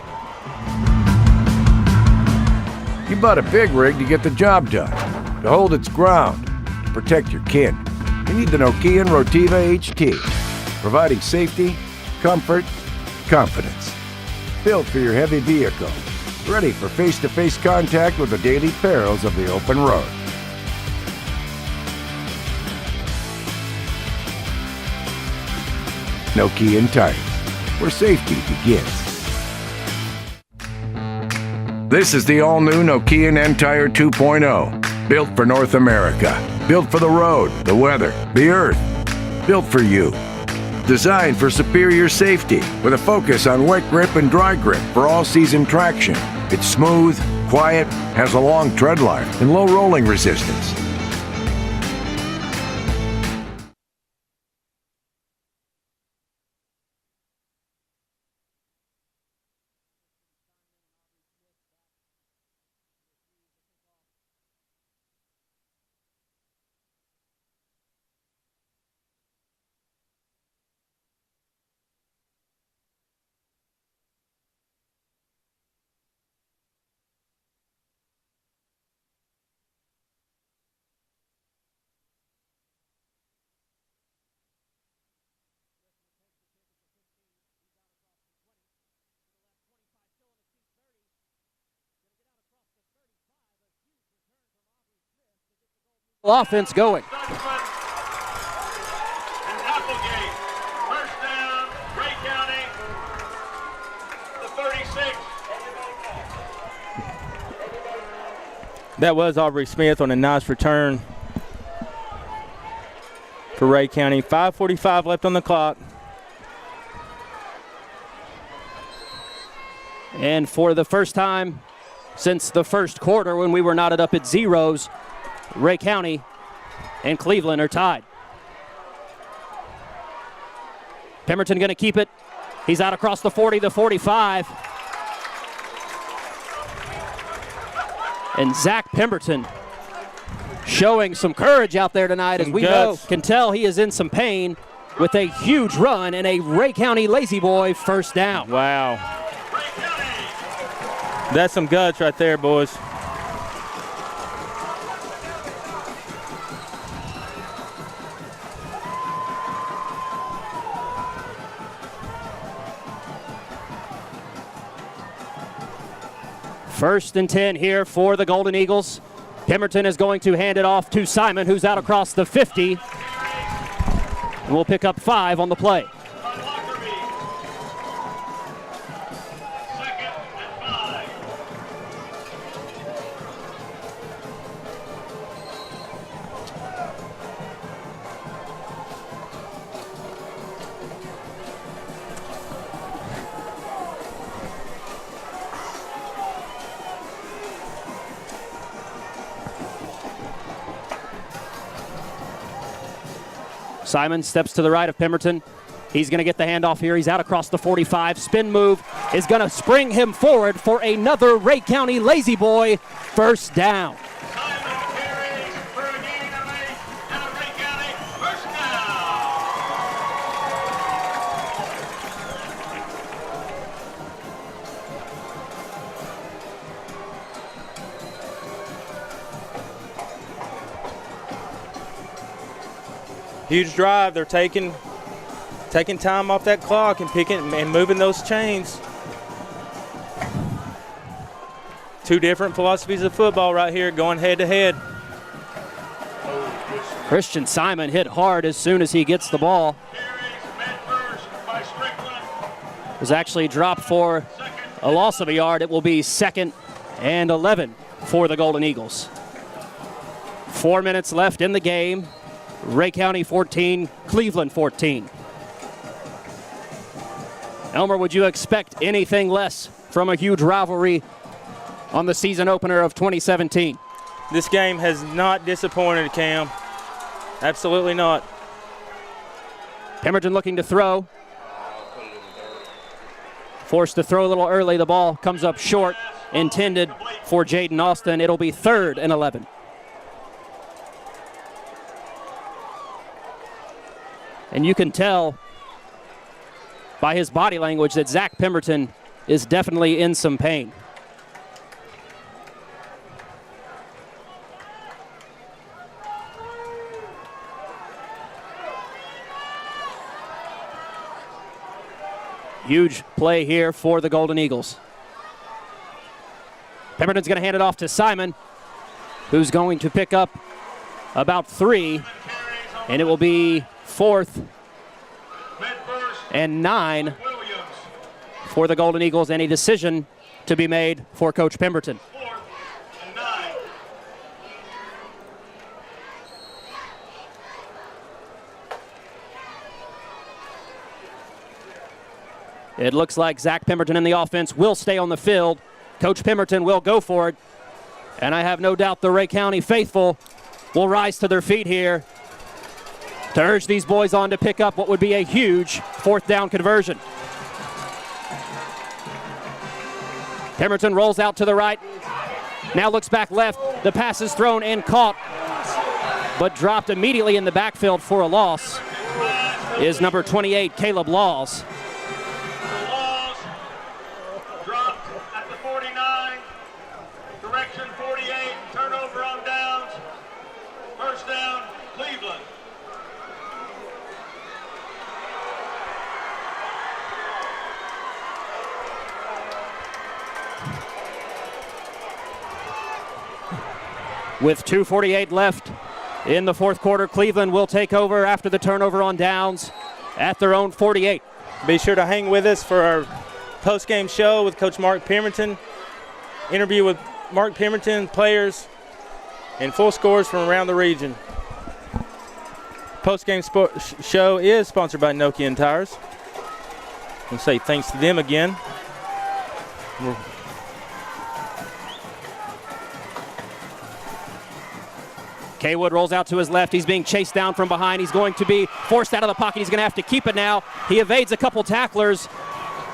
You bought a big rig to get the job done, to hold its ground, to protect your kin. You need the Nokia Rotiva HT, providing safety, comfort, confidence. Built for your heavy vehicle, ready for face-to-face contact with the daily perils of the open road. Nokia Tires, where safety begins. This is the all-new Nokia N-Tire 2.0. Built for North America. Built for the road, the weather, the earth. Built for you. Designed for superior safety with a focus on wet grip and dry grip for all-season traction. It's smooth, quiet, has a long tread line, and low rolling resistance. Offense going. That was Aubrey Smith on a nice return for Ray County. 5:45 left on the clock. And for the first time since the first quarter, when we were knotted up at zeros, Ray County and Cleveland are tied. Pemberton going to keep it. He's out across the 40, the 45. And Zach Pemberton showing some courage out there tonight, as we can tell he is in some pain, with a huge run and a Ray County Lazy Boy first down. Wow. That's some guts right there, boys. First and 10 here for the Golden Eagles. Pemberton is going to hand it off to Simon, who's out across the 50. And we'll pick up 5 on the play. Simon steps to the right of Pemberton. He's going to get the handoff here. He's out across the 45. Spin move is going to spring him forward for another Ray County Lazy Boy first down. Huge drive. They're taking time off that clock and picking and moving those chains. two different philosophies of football right here going head-to-head. Christian Simon hit hard as soon as he gets the ball. Was actually dropped for a loss of a yard. It will be 2nd and 11 for the Golden Eagles. 4 minutes left in the game. Ray County 14, Cleveland 14. Elmer, would you expect anything less from a huge rivalry on the season opener of 2017? This game has not disappointed, Cam. Absolutely not. Pemberton looking to throw. Forced to throw a little early. The ball comes up short. Intended for Jaden Austin. It'll be 3rd and 11. And you can tell by his body language that Zach Pemberton is definitely in some pain. Huge play here for the Golden Eagles. Pemberton's going to hand it off to Simon, who's going to pick up about 3, and it will be 4th and 9 for the Golden Eagles, and a decision to be made for Coach Pemberton. It looks like Zach Pemberton in the offense will stay on the field. Coach Pemberton will go for it. And I have no doubt the Ray County faithful will rise to their feet here to urge these boys on to pick up what would be a huge 4th down conversion. Pemberton rolls out to the right. Now looks back left. The pass is thrown and caught, but dropped immediately in the backfield for a loss is number 28, Caleb Laws. With 2:48 left in the 4th quarter, Cleveland will take over after the turnover on downs at their own 48. Be sure to hang with us for our post-game show with Coach Mark Pemberton. Interview with Mark Pemberton, players, and full scores from around the region. Post-game show is sponsored by Nokian Tires. I'll say thanks to them again. Kaywood rolls out to his left. He's being chased down from behind. He's going to be forced out of the pocket. He's going to have to keep it now. He evades a couple tacklers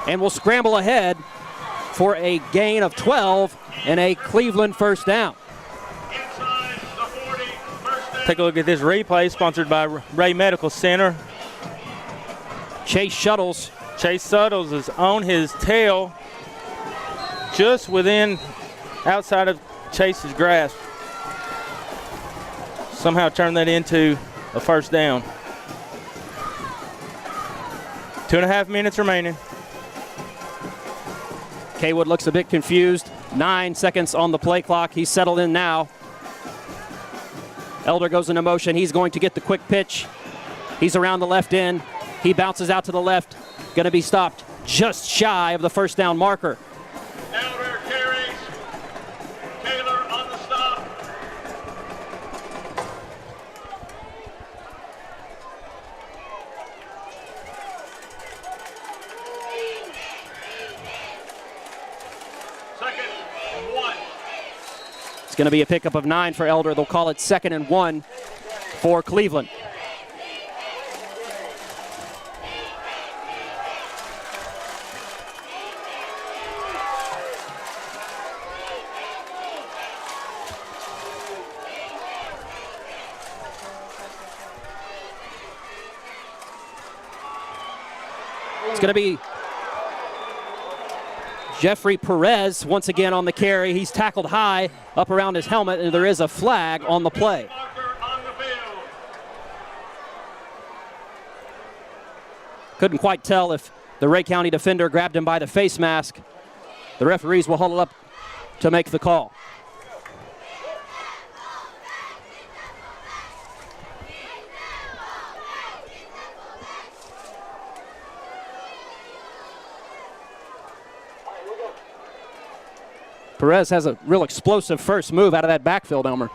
and will scramble ahead for a gain of 12 and a Cleveland 1st down. Take a look at this replay sponsored by Ray Medical Center. Chase Shuttles is on his tail, just outside of Chase's grasp. Somehow turn that into a 1st down. 2.5 minutes remaining. Kaywood looks a bit confused. 9 seconds on the play clock. He's settled in now. Elder goes into motion. He's going to get the quick pitch. He's around the left end. He bounces out to the left. Going to be stopped just shy of the 1st down marker. Elder carries. Taylor on the stop. It's going to be a pickup of 9 for Elder. They'll call it 2nd and 1 for Cleveland. It's going to be Jeffrey Perez once again on the carry. He's tackled high up around his helmet, and there is a flag on the play. Couldn't quite tell if the Ray County defender grabbed him by the face mask. The referees will hold it up to make the call. Perez has a real explosive first move out of that backfield, Elmer.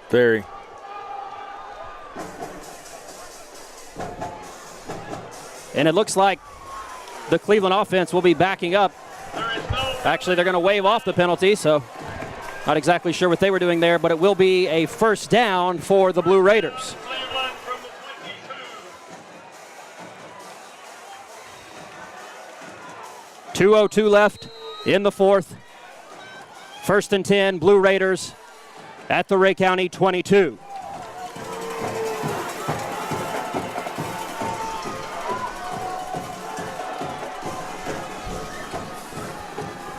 Very. And it looks like the Cleveland offense will be backing up. Actually, they're going to wave off the penalty, so not exactly sure what they were doing there, but it will be a first down for the Blue Raiders. .202 left in the fourth. First and 10, Blue Raiders at the Ray County 22.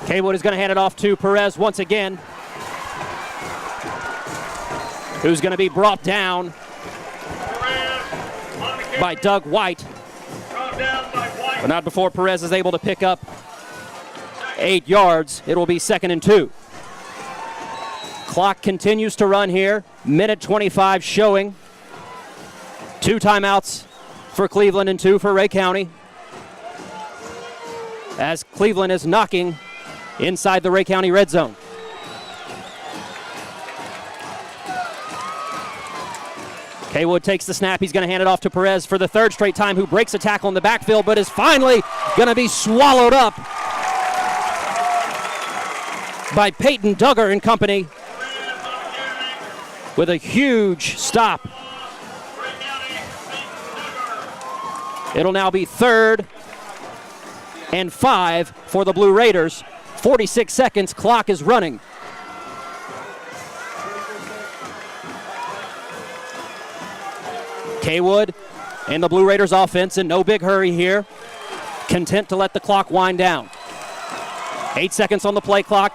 Kaywood is going to hand it off to Perez once again, who's going to be brought down by Doug White. But not before Perez is able to pick up 8 yards. It will be 2nd and 2. Clock continues to run here. Minute 25 showing. 2 timeouts for Cleveland and 2 for Ray County, as Cleveland is knocking inside the Ray County red zone. Kaywood takes the snap. He's going to hand it off to Perez for the 3rd straight time, who breaks a tackle in the backfield but is finally going to be swallowed up by Peyton Duggar and company with a huge stop. It'll now be 3rd and 5 for the Blue Raiders. 46 seconds, clock is running. Kaywood and the Blue Raiders offense in no big hurry here, content to let the clock wind down. 8 seconds on the play clock.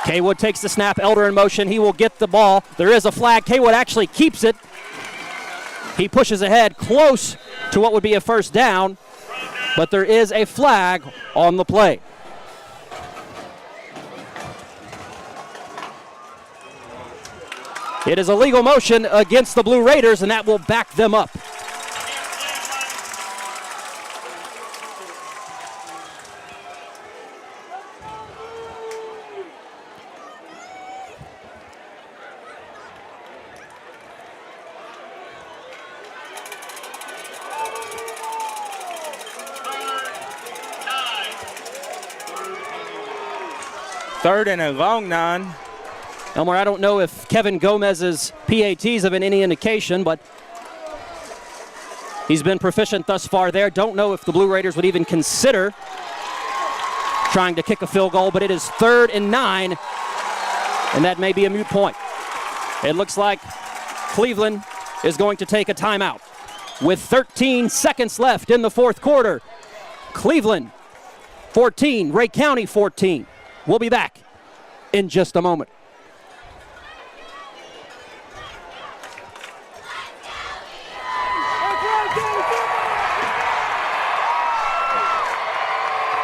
Kaywood takes the snap, Elder in motion. He will get the ball. There is a flag. Kaywood actually keeps it. He pushes ahead close to what would be a first down, but there is a flag on the play. It is a legal motion against the Blue Raiders, and that will back them up. Third and a long 9. Elmer, I don't know if Kevin Gomez's PATs have been any indication, but he's been proficient thus far there. Don't know if the Blue Raiders would even consider trying to kick a field goal, but it is 3rd and 9, and that may be a moot point. It looks like Cleveland is going to take a timeout with 13 seconds left in the 4th quarter. Cleveland 14, Ray County 14. We'll be back in just a moment.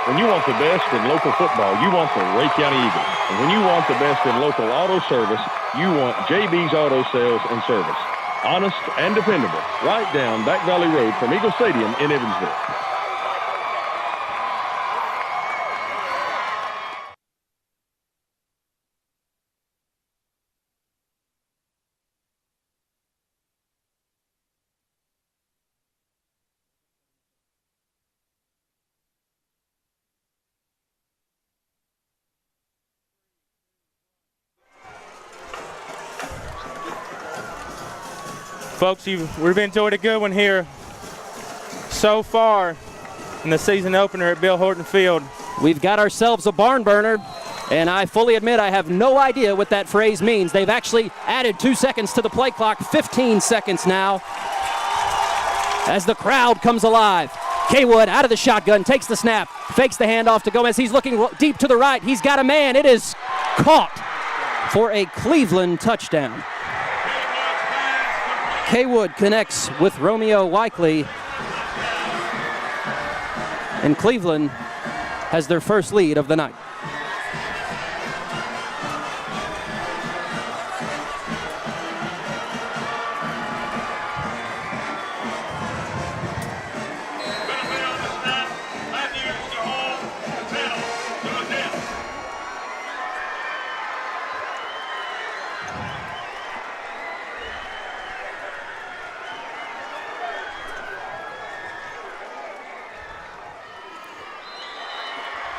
When you want the best in local football, you want the Ray County Eagles. And when you want the best in local auto service, you want JB's Auto Sales and Service. Honest and dependable, right down Back Valley Road from Eagle Stadium in Evansville. Folks, we've enjoyed a good one here so far in the season opener at Bill Horton Field. We've got ourselves a barn burner, and I fully admit I have no idea what that phrase means. They've actually added 2 seconds to the play clock, 15 seconds now, as the crowd comes alive. Kaywood out of the shotgun, takes the snap, fakes the handoff to Gomez. He's looking deep to the right. He's got a man. It is caught for a Cleveland touchdown. Kaywood connects with Romeo Weikley, and Cleveland has their first lead of the night.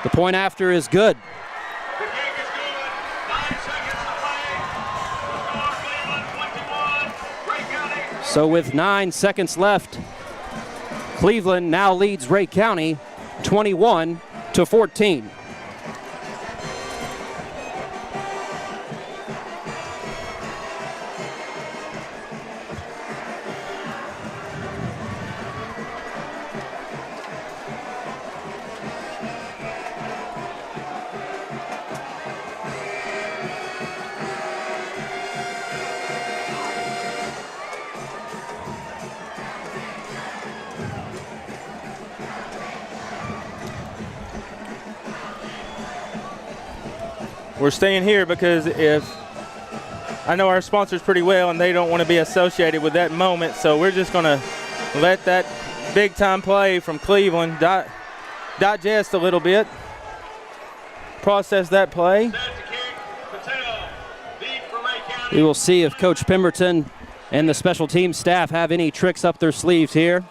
The point after is good. So with 9 seconds left, Cleveland now leads Ray County 21-14. We're staying here because if I know our sponsors pretty well and they don't want to be associated with that moment, so we're just going to let that big time play from Cleveland digest a little bit, process that play. We will see if Coach Pemberton and the special team staff have any tricks up their sleeves here.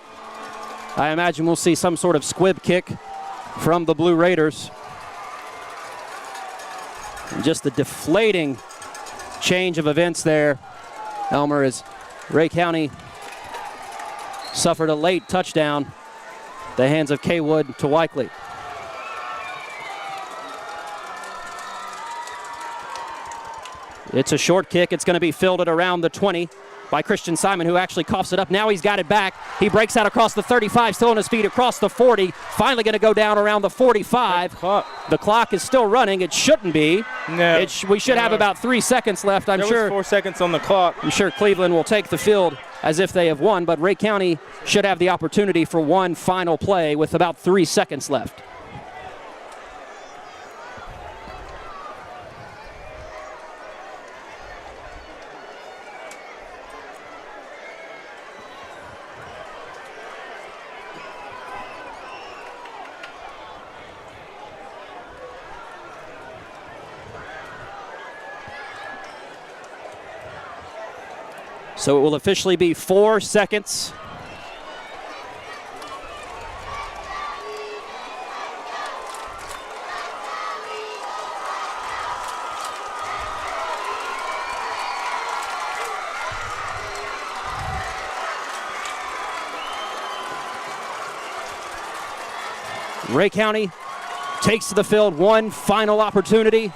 I imagine we'll see some sort of squib kick from the Blue Raiders. Just the deflating change of events there, Elmer, as Ray County suffered a late touchdown, the hands of Kaywood to Weikley. It's a short kick. It's going to be fielded around the 20 by Christian Simon, who actually coughs it up. Now he's got it back. He breaks out across the 35, still on his feet across the 40. Finally going to go down around the 45. The clock is still running. It shouldn't be. No. We should have about 3 seconds left. I'm there sure. Was 4 seconds on the clock. I'm sure Cleveland will take the field as if they have won, but Ray County should have the opportunity for one final play with about 3 seconds left. So it will officially be 4 seconds. Ray County takes to the field, one final opportunity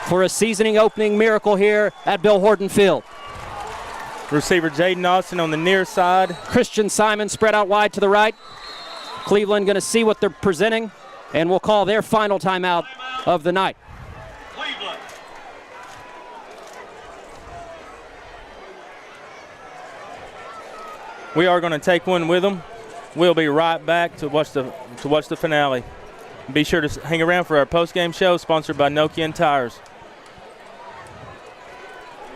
for a seasoning opening miracle here at Bill Horton Field. Receiver Jaden Austin on the near side. Christian Simon spread out wide to the right. Cleveland going to see what they're presenting, and we'll call their final timeout of the night. Cleveland. We are going to take one with them. We'll be right back to watch the finale. Be sure to hang around for our post-game show, sponsored by Nokian Tires.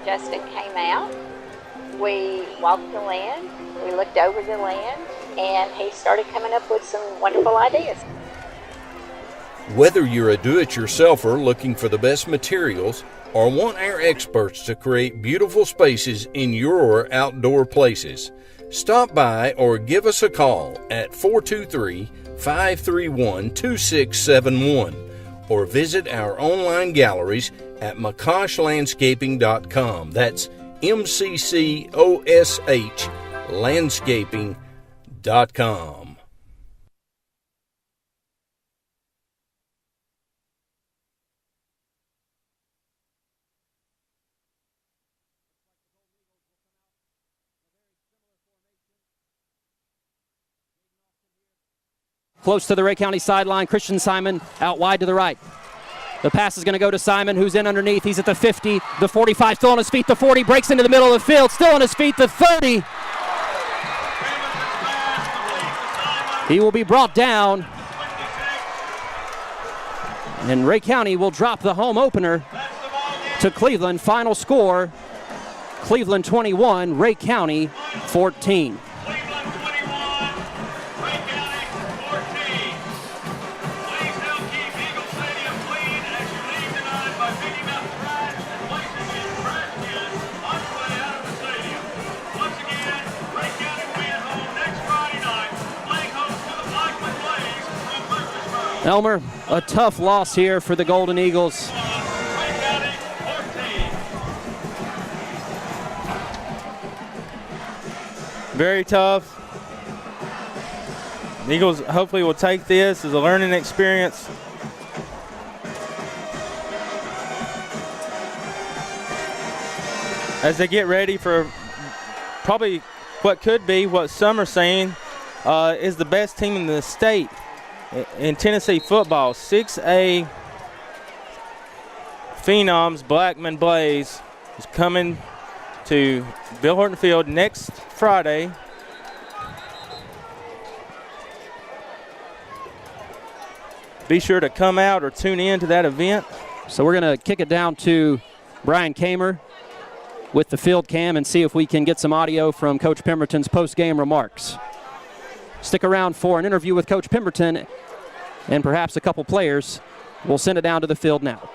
Justin came out. We walked the land. We looked over the land, and he started coming up with some wonderful ideas. Whether you're a do-it-yourselfer looking for the best materials or want our experts to create beautiful spaces in your outdoor places, stop by or give us a call at 423-531-2671 or visit our online galleries at mccoshlandscaping.com. That's MCCOSH landscaping.com. Close to the Ray County sideline, Christian Simon out wide to the right. The pass is going to go to Simon, who's in underneath. He's at the 50, the 45, still on his feet, the 40, breaks into the middle of the field, still on his feet, the 30. He will be brought down And Ray County will drop the home opener to Cleveland. Final score, Cleveland 21, Ray County 14. Elmer, a tough loss here for the Golden Eagles. Very tough. The Eagles hopefully will take this as a learning experience. As they get ready for probably what could be what some are saying is the best team in the state in Tennessee football. 6A Phenoms Blackman Blaze is coming to Bill Horton Field next Friday. Be sure to come out or tune in to that event. So we're going to kick it down to Brian Kamer with the field cam and see if we can get some audio from Coach Pemberton's post-game remarks. Stick around for an interview with Coach Pemberton and perhaps a couple players. We'll send it down to the field now.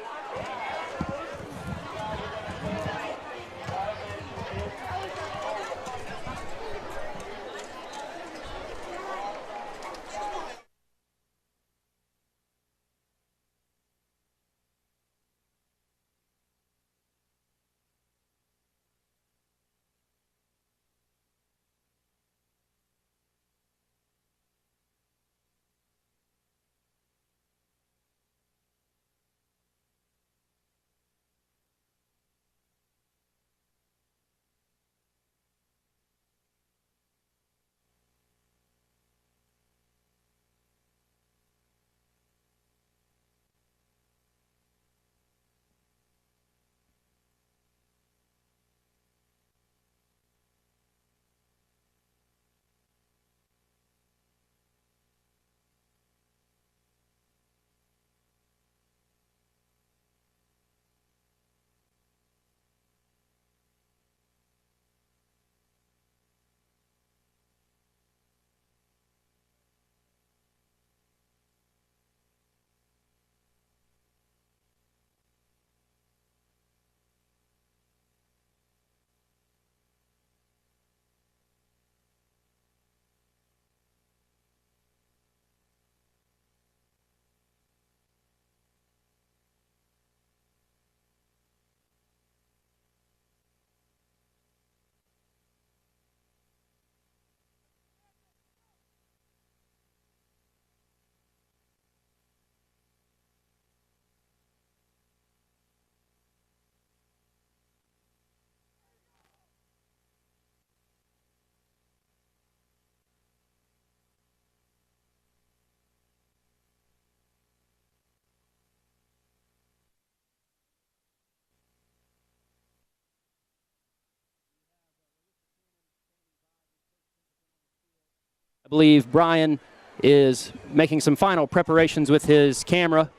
I believe Brian is making some final preparations with his camera,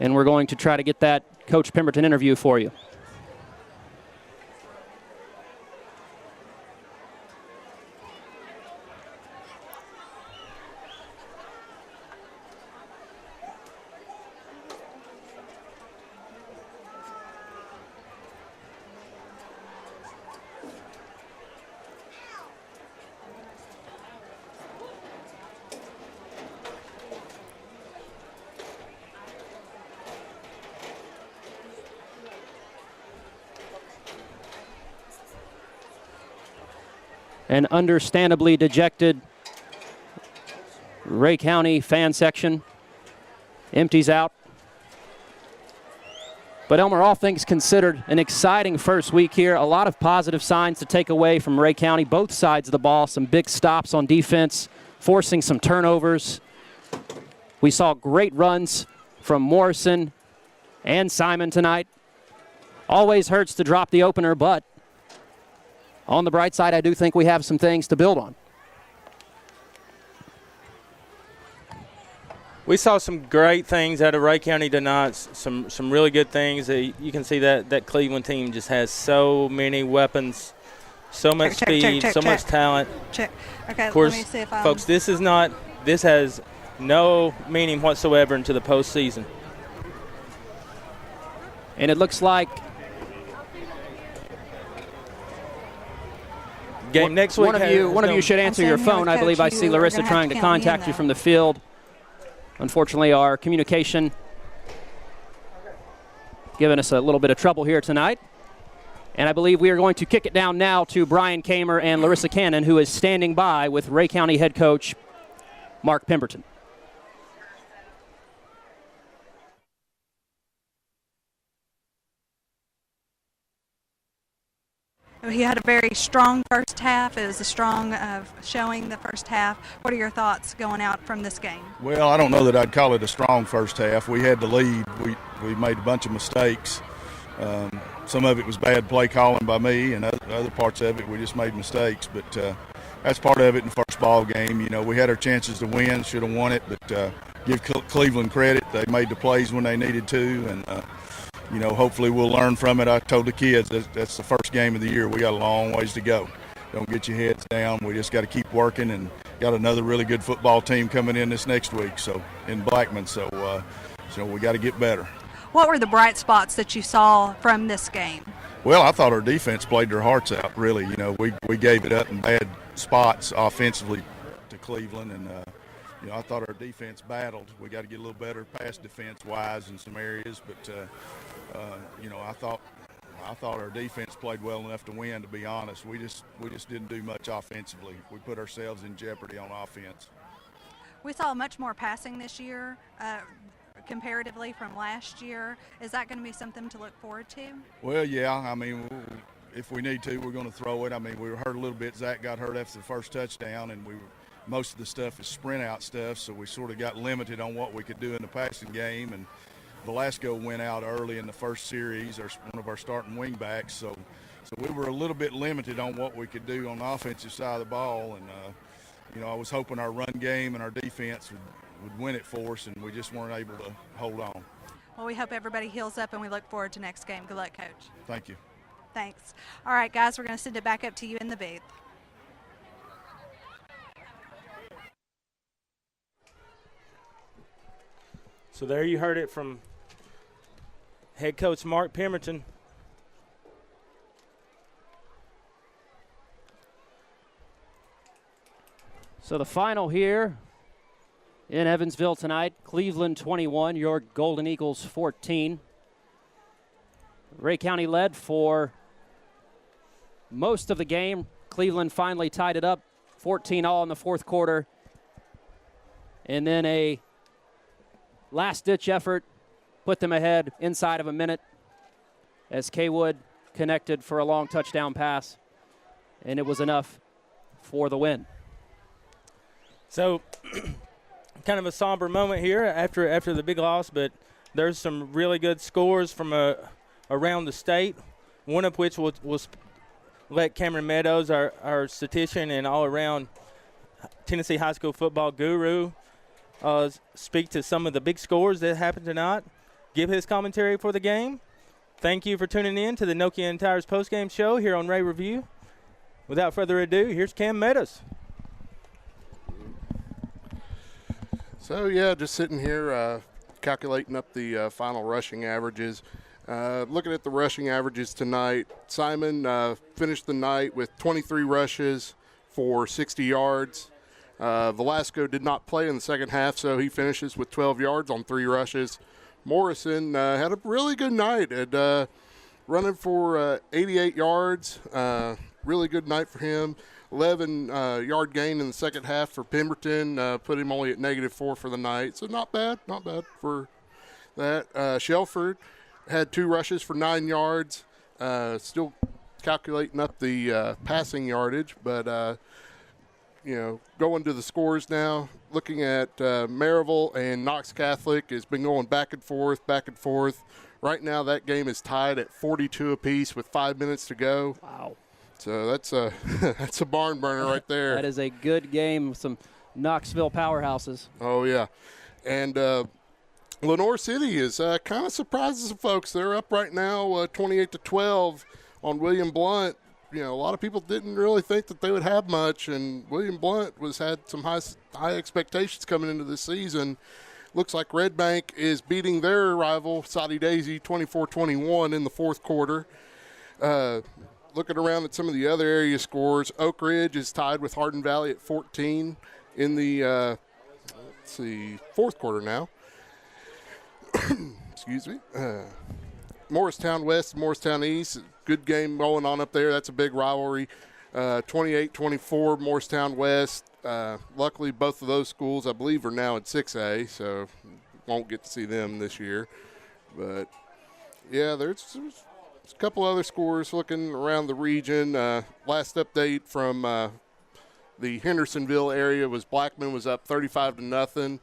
and we're going to try to get that Coach Pemberton interview for you. An understandably dejected Ray County fan section empties out. But Elmer, all things considered, an exciting first week here. A lot of positive signs to take away from Ray County, both sides of the ball. Some big stops on defense, forcing some turnovers. We saw great runs from Morrison and Simon tonight. Always hurts to drop the opener, but on the bright side, I do think we have some things to build on. We saw some great things out of Ray County tonight, some really good things. You can see that Cleveland team just has so many weapons, so much speed, so much talent. Check. Okay, of course, let me see if I'm... folks, this has no meaning whatsoever into the postseason. And it looks like game next week. One of you should answer your phone. I believe I see Larissa trying to contact you from the field. Unfortunately, our communication giving us a little bit of trouble here tonight. And I believe we are going to kick it down now to Brian Kamer and Larissa Cannon, who is standing by with Ray County head coach Mark Pemberton. He had a very strong first half. It was a strong showing the first half. What are your thoughts going out from this game? Well, I don't know that I'd call it a strong first half. We had the lead. We made a bunch of mistakes. Some of it was bad play calling by me, and other parts of it we just made mistakes. But that's part of it in the first ball game. You know, we had our chances to win, should have won it, but give Cleveland credit. They made the plays when they needed to, and you know, hopefully we'll learn from it. I told the kids that's the first game of the year. We got a long ways to go. Don't get your heads down. We just got to keep working, and got another really good football team coming in this next week. So in Blackman, so we got to get better. What were the bright spots that you saw from this game? Well, I thought our defense played their hearts out. Really, you know, we gave it up in bad spots offensively to Cleveland, and you know, I thought our defense battled. We got to get a little better pass defense-wise in some areas, but you know, I thought our defense played well enough to win. To be honest, we just didn't do much offensively. We put ourselves in jeopardy on offense. We saw much more passing this year, comparatively from last year. Is that going to be something to look forward to? Well, yeah. I mean, if we need to, we're going to throw it. I mean, we were hurt a little bit. Zach got hurt after the first touchdown, and most of the stuff is sprint out stuff, so we sort of got limited on what we could do in the passing game. And Velasco went out early in the first series, one of our starting wing backs, so we were a little bit limited on what we could do on the offensive side of the ball. And you know, I was hoping our run game and our defense would win it for us, and we just weren't able to hold on. Well, we hope everybody heals up, and we look forward to next game. Good luck, Coach. Thank you. Thanks. All right, guys, we're going to send it back up to you in the booth. So there you heard it from head coach Mark Pemberton. So the final here in Evansville tonight, Cleveland 21, your Golden Eagles 14. Ray County led for most of the game. Cleveland finally tied it up 14-all in the fourth quarter. And then a last-ditch effort put them ahead inside of a minute as Kaywood connected for a long touchdown pass, and it was enough for the win. So kind of a somber moment here after the big loss, but there's some really good scores from around the state, one of which was let Cameron Meadows, our statistician and all-around Tennessee high school football guru, speak to some of the big scores that happened tonight, give his commentary for the game. Thank you for tuning in to the Nokia and Tires postgame show here on Ray Review. Without further ado, here's Cam Meadows. So, yeah, just sitting here calculating up the final rushing averages. Looking at the rushing averages tonight, Simon finished the night with 23 rushes for 60 yards. Velasco did not play in the second half, so he finishes with 12 yards on 3 rushes. Morrison had a really good night at running for 88 yards. Really good night for him. 11-yard gain in the second half for Pemberton, put him only at -4 for the night. So not bad for that. Shelford had 2 rushes for 9 yards. Still calculating up the passing yardage, but you know, going to the scores now, looking at Maryville and Knox Catholic has been going back and forth. Right now that game is tied at 42 apiece with 5 minutes to go. Wow. So that's a barn burner right there. That is a good game. Some Knoxville powerhouses. Oh, yeah. And Lenore City is kind of surprising some folks. They're up right now 28-12 on William Blount. You know, a lot of people didn't really think that they would have much, and William Blount had some high expectations coming into this season. Looks like Red Bank is beating their rival, Soddy Daisy, 24-21 in the fourth quarter. Looking around at some of the other area scores, Oak Ridge is tied with Hardin Valley at 14 in the fourth quarter now. Excuse me. Morristown West, Morristown East, good game going on up there. That's a big rivalry. 28-24, Morristown West. Luckily, both of those schools, I believe, are now in 6A, so won't get to see them this year. But, yeah, there's a couple other scores looking around the region. Last update from the Hendersonville area was Blackman was up 35-0.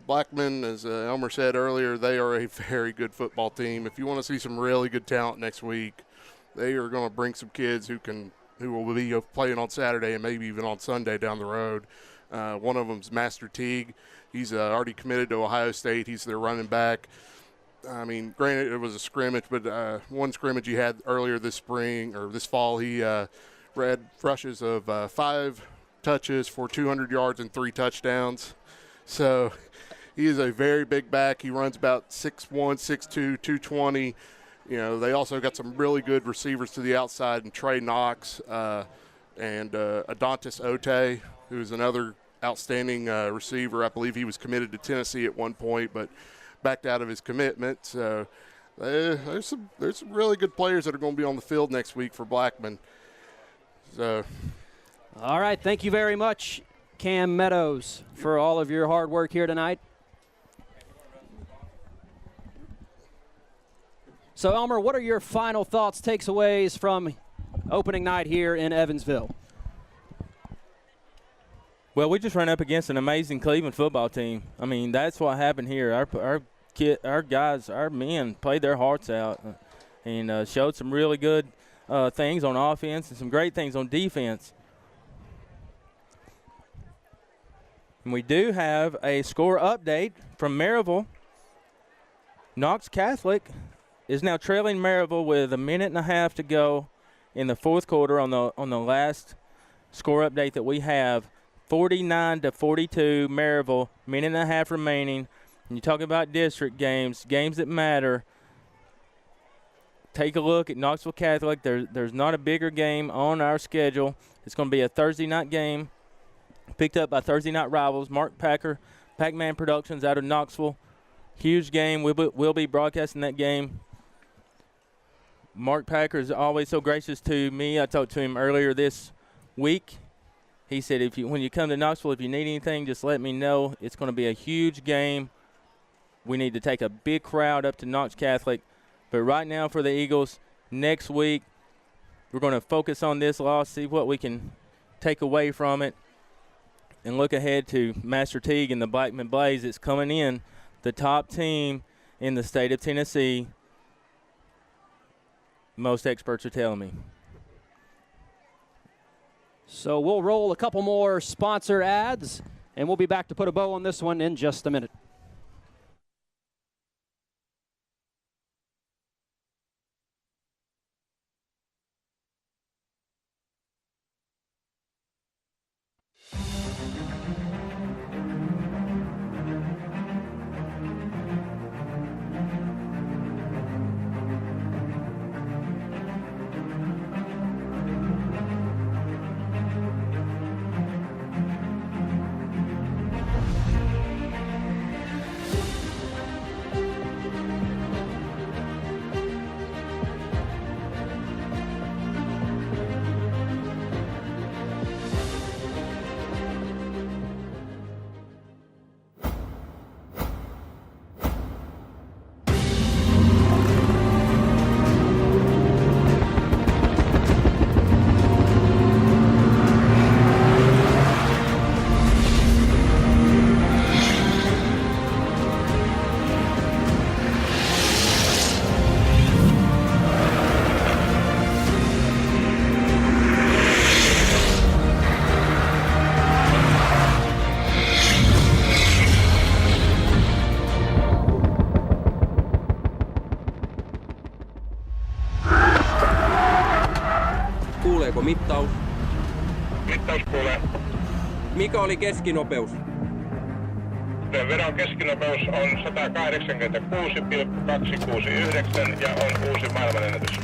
Blackman, as Elmer said earlier, they are a very good football team. If you want to see some really good talent next week, they are going to bring some kids who will be playing on Saturday and maybe even on Sunday down the road. One of them is Master Teague. He's already committed to Ohio State. He's their running back. I mean, granted, it was a scrimmage, but one scrimmage he had earlier this spring or this fall, he had rushes of 5 touches for 200 yards and 3 touchdowns. So he is a very big back. He runs about 6'1", 6'2", 220. You know, they also got some really good receivers to the outside, and Trey Knox and Adontis Ote, who is another outstanding receiver. I believe he was committed to Tennessee at one point, but backed out of his commitment. So there's some really good players that are going to be on the field next week for Blackman. So, all right, thank you very much, Cam Meadows, for all of your hard work here tonight. So, Elmer, what are your final thoughts, takeaways from opening night here in Evansville? Well, we just ran up against an amazing Cleveland football team. I mean, that's what happened here. Our guys, our men played their hearts out and showed some really good things on offense and some great things on defense. And we do have a score update from Maryville. Knox Catholic is now trailing Maryville with 1.5 minutes to go in the fourth quarter on the last score update that we have. 49-42, Maryville, 1.5 minutes remaining. And you talk about district games that matter. Take a look at Knoxville Catholic. There's not a bigger game on our schedule. It's going to be a Thursday night game picked up by Thursday night rivals, Mark Packer, Pac-Man Productions out of Knoxville. Huge game. We'll be broadcasting that game. Mark Packer is always so gracious to me. I talked to him earlier this week. He said, when you come to Knoxville, if you need anything, just let me know. It's going to be a huge game. We need to take a big crowd up to Knox Catholic. But right now for the Eagles, next week, we're going to focus on this loss, see what we can take away from it, and look ahead to Master Teague and the Blackman Blaze. It's coming in, the top team in the state of Tennessee. Most experts are telling me. So we'll roll a couple more sponsor ads, and we'll be back to put a bow on this one in just a minute. mittaus? Mittaus kuulee. Mikä oli keskinopeus? Vedon keskinopeus on 186,269 ja on uusi maailmanennätys.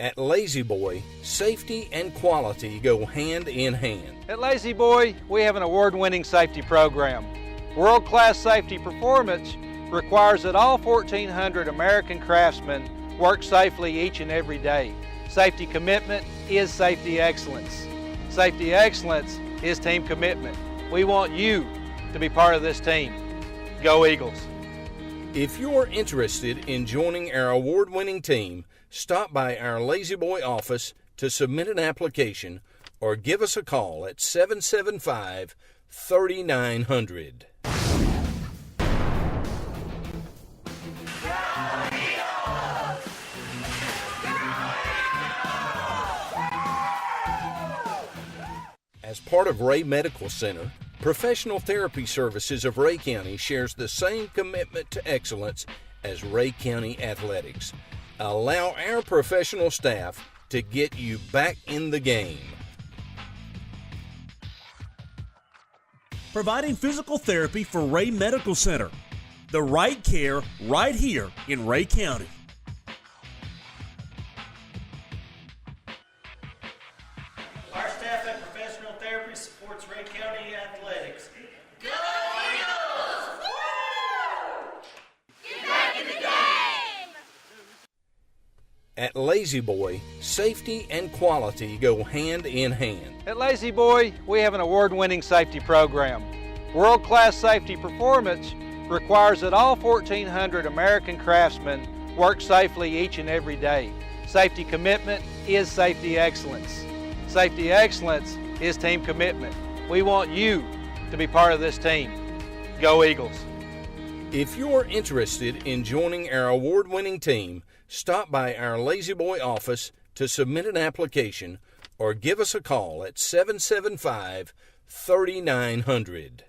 At Lazy Boy, safety and quality go hand in hand. At Lazy Boy, we have an award-winning safety program. World-class safety performance requires that all 1,400 American craftsmen work safely each and every day. Safety commitment is safety excellence. Safety excellence is team commitment. We want you to be part of this team. Go Eagles. If you're interested in joining our award-winning team, stop by our Lazy Boy office to submit an application or give us a call at 775-3900. As part of Rhea Medical Center, Professional Therapy Services of Rhea County shares the same commitment to excellence as Rhea County Athletics. Allow our professional staff to get you back in the game. Providing physical therapy for Rhea Medical Center. The right care right here in Rhea County. Our staff at Professional Therapy supports Rhea County Athletics. Go Eagles! Get back in the game! At Lazy Boy, safety and quality go hand in hand. At Lazy Boy, we have an award-winning safety program. World-class safety performance requires that all 1,400 American craftsmen work safely each and every day. Safety commitment is safety excellence. Safety excellence is team commitment. We want you to be part of this team. Go Eagles. If you're interested in joining our award-winning team, stop by our Lazy Boy office to submit an application or give us a call at 775-3900.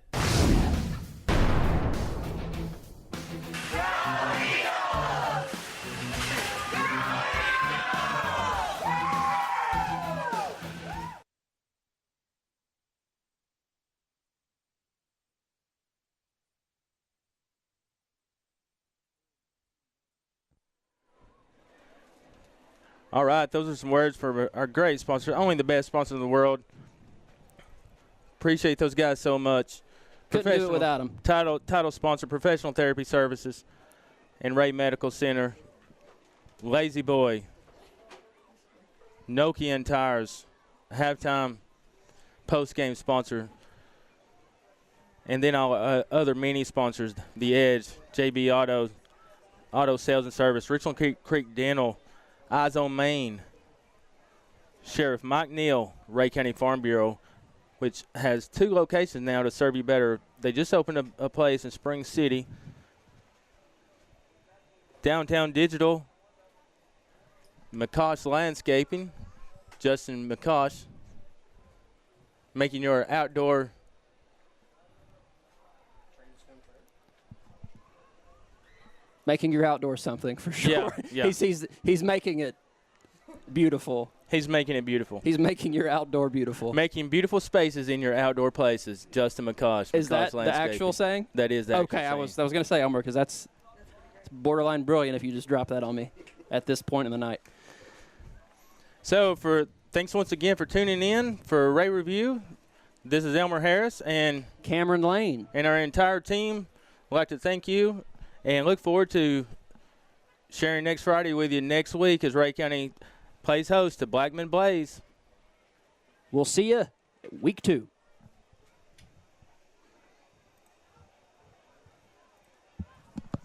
All right, those are some words for our great sponsor, only the best sponsor in the world. Appreciate those guys so much. Couldn't do it without them. Title sponsor, Professional Therapy Services and Rhea Medical Center. Lazy Boy. Nokian Tires. Halftime post-game sponsor. And then all other mini sponsors. The Edge, JB Auto Sales and Service, Richland Creek Dental, Eyes on Maine, Sheriff Mike Neal, Rhea County Farm Bureau, which has 2 locations now to serve you better. They just opened a place in Spring City. Downtown Digital, McCosh Landscaping, Justin McCosh, making your outdoor something for sure. Yeah. He's making it beautiful. He's making it beautiful. He's making your outdoor beautiful. Making beautiful spaces in your outdoor places. Justin McCosh. Is that the actual saying? That is the actual saying. Okay, I was going to say, Elmer, because it's borderline brilliant if you just drop that on me at this point in the night. So thanks once again for tuning in for Rhea Review. This is Elmer Harris and Cameron Lane. And our entire team. I'd like to thank you and look forward to sharing next Friday with you next week as Rhea County plays host to Blackman Blaze. We'll see you week 2.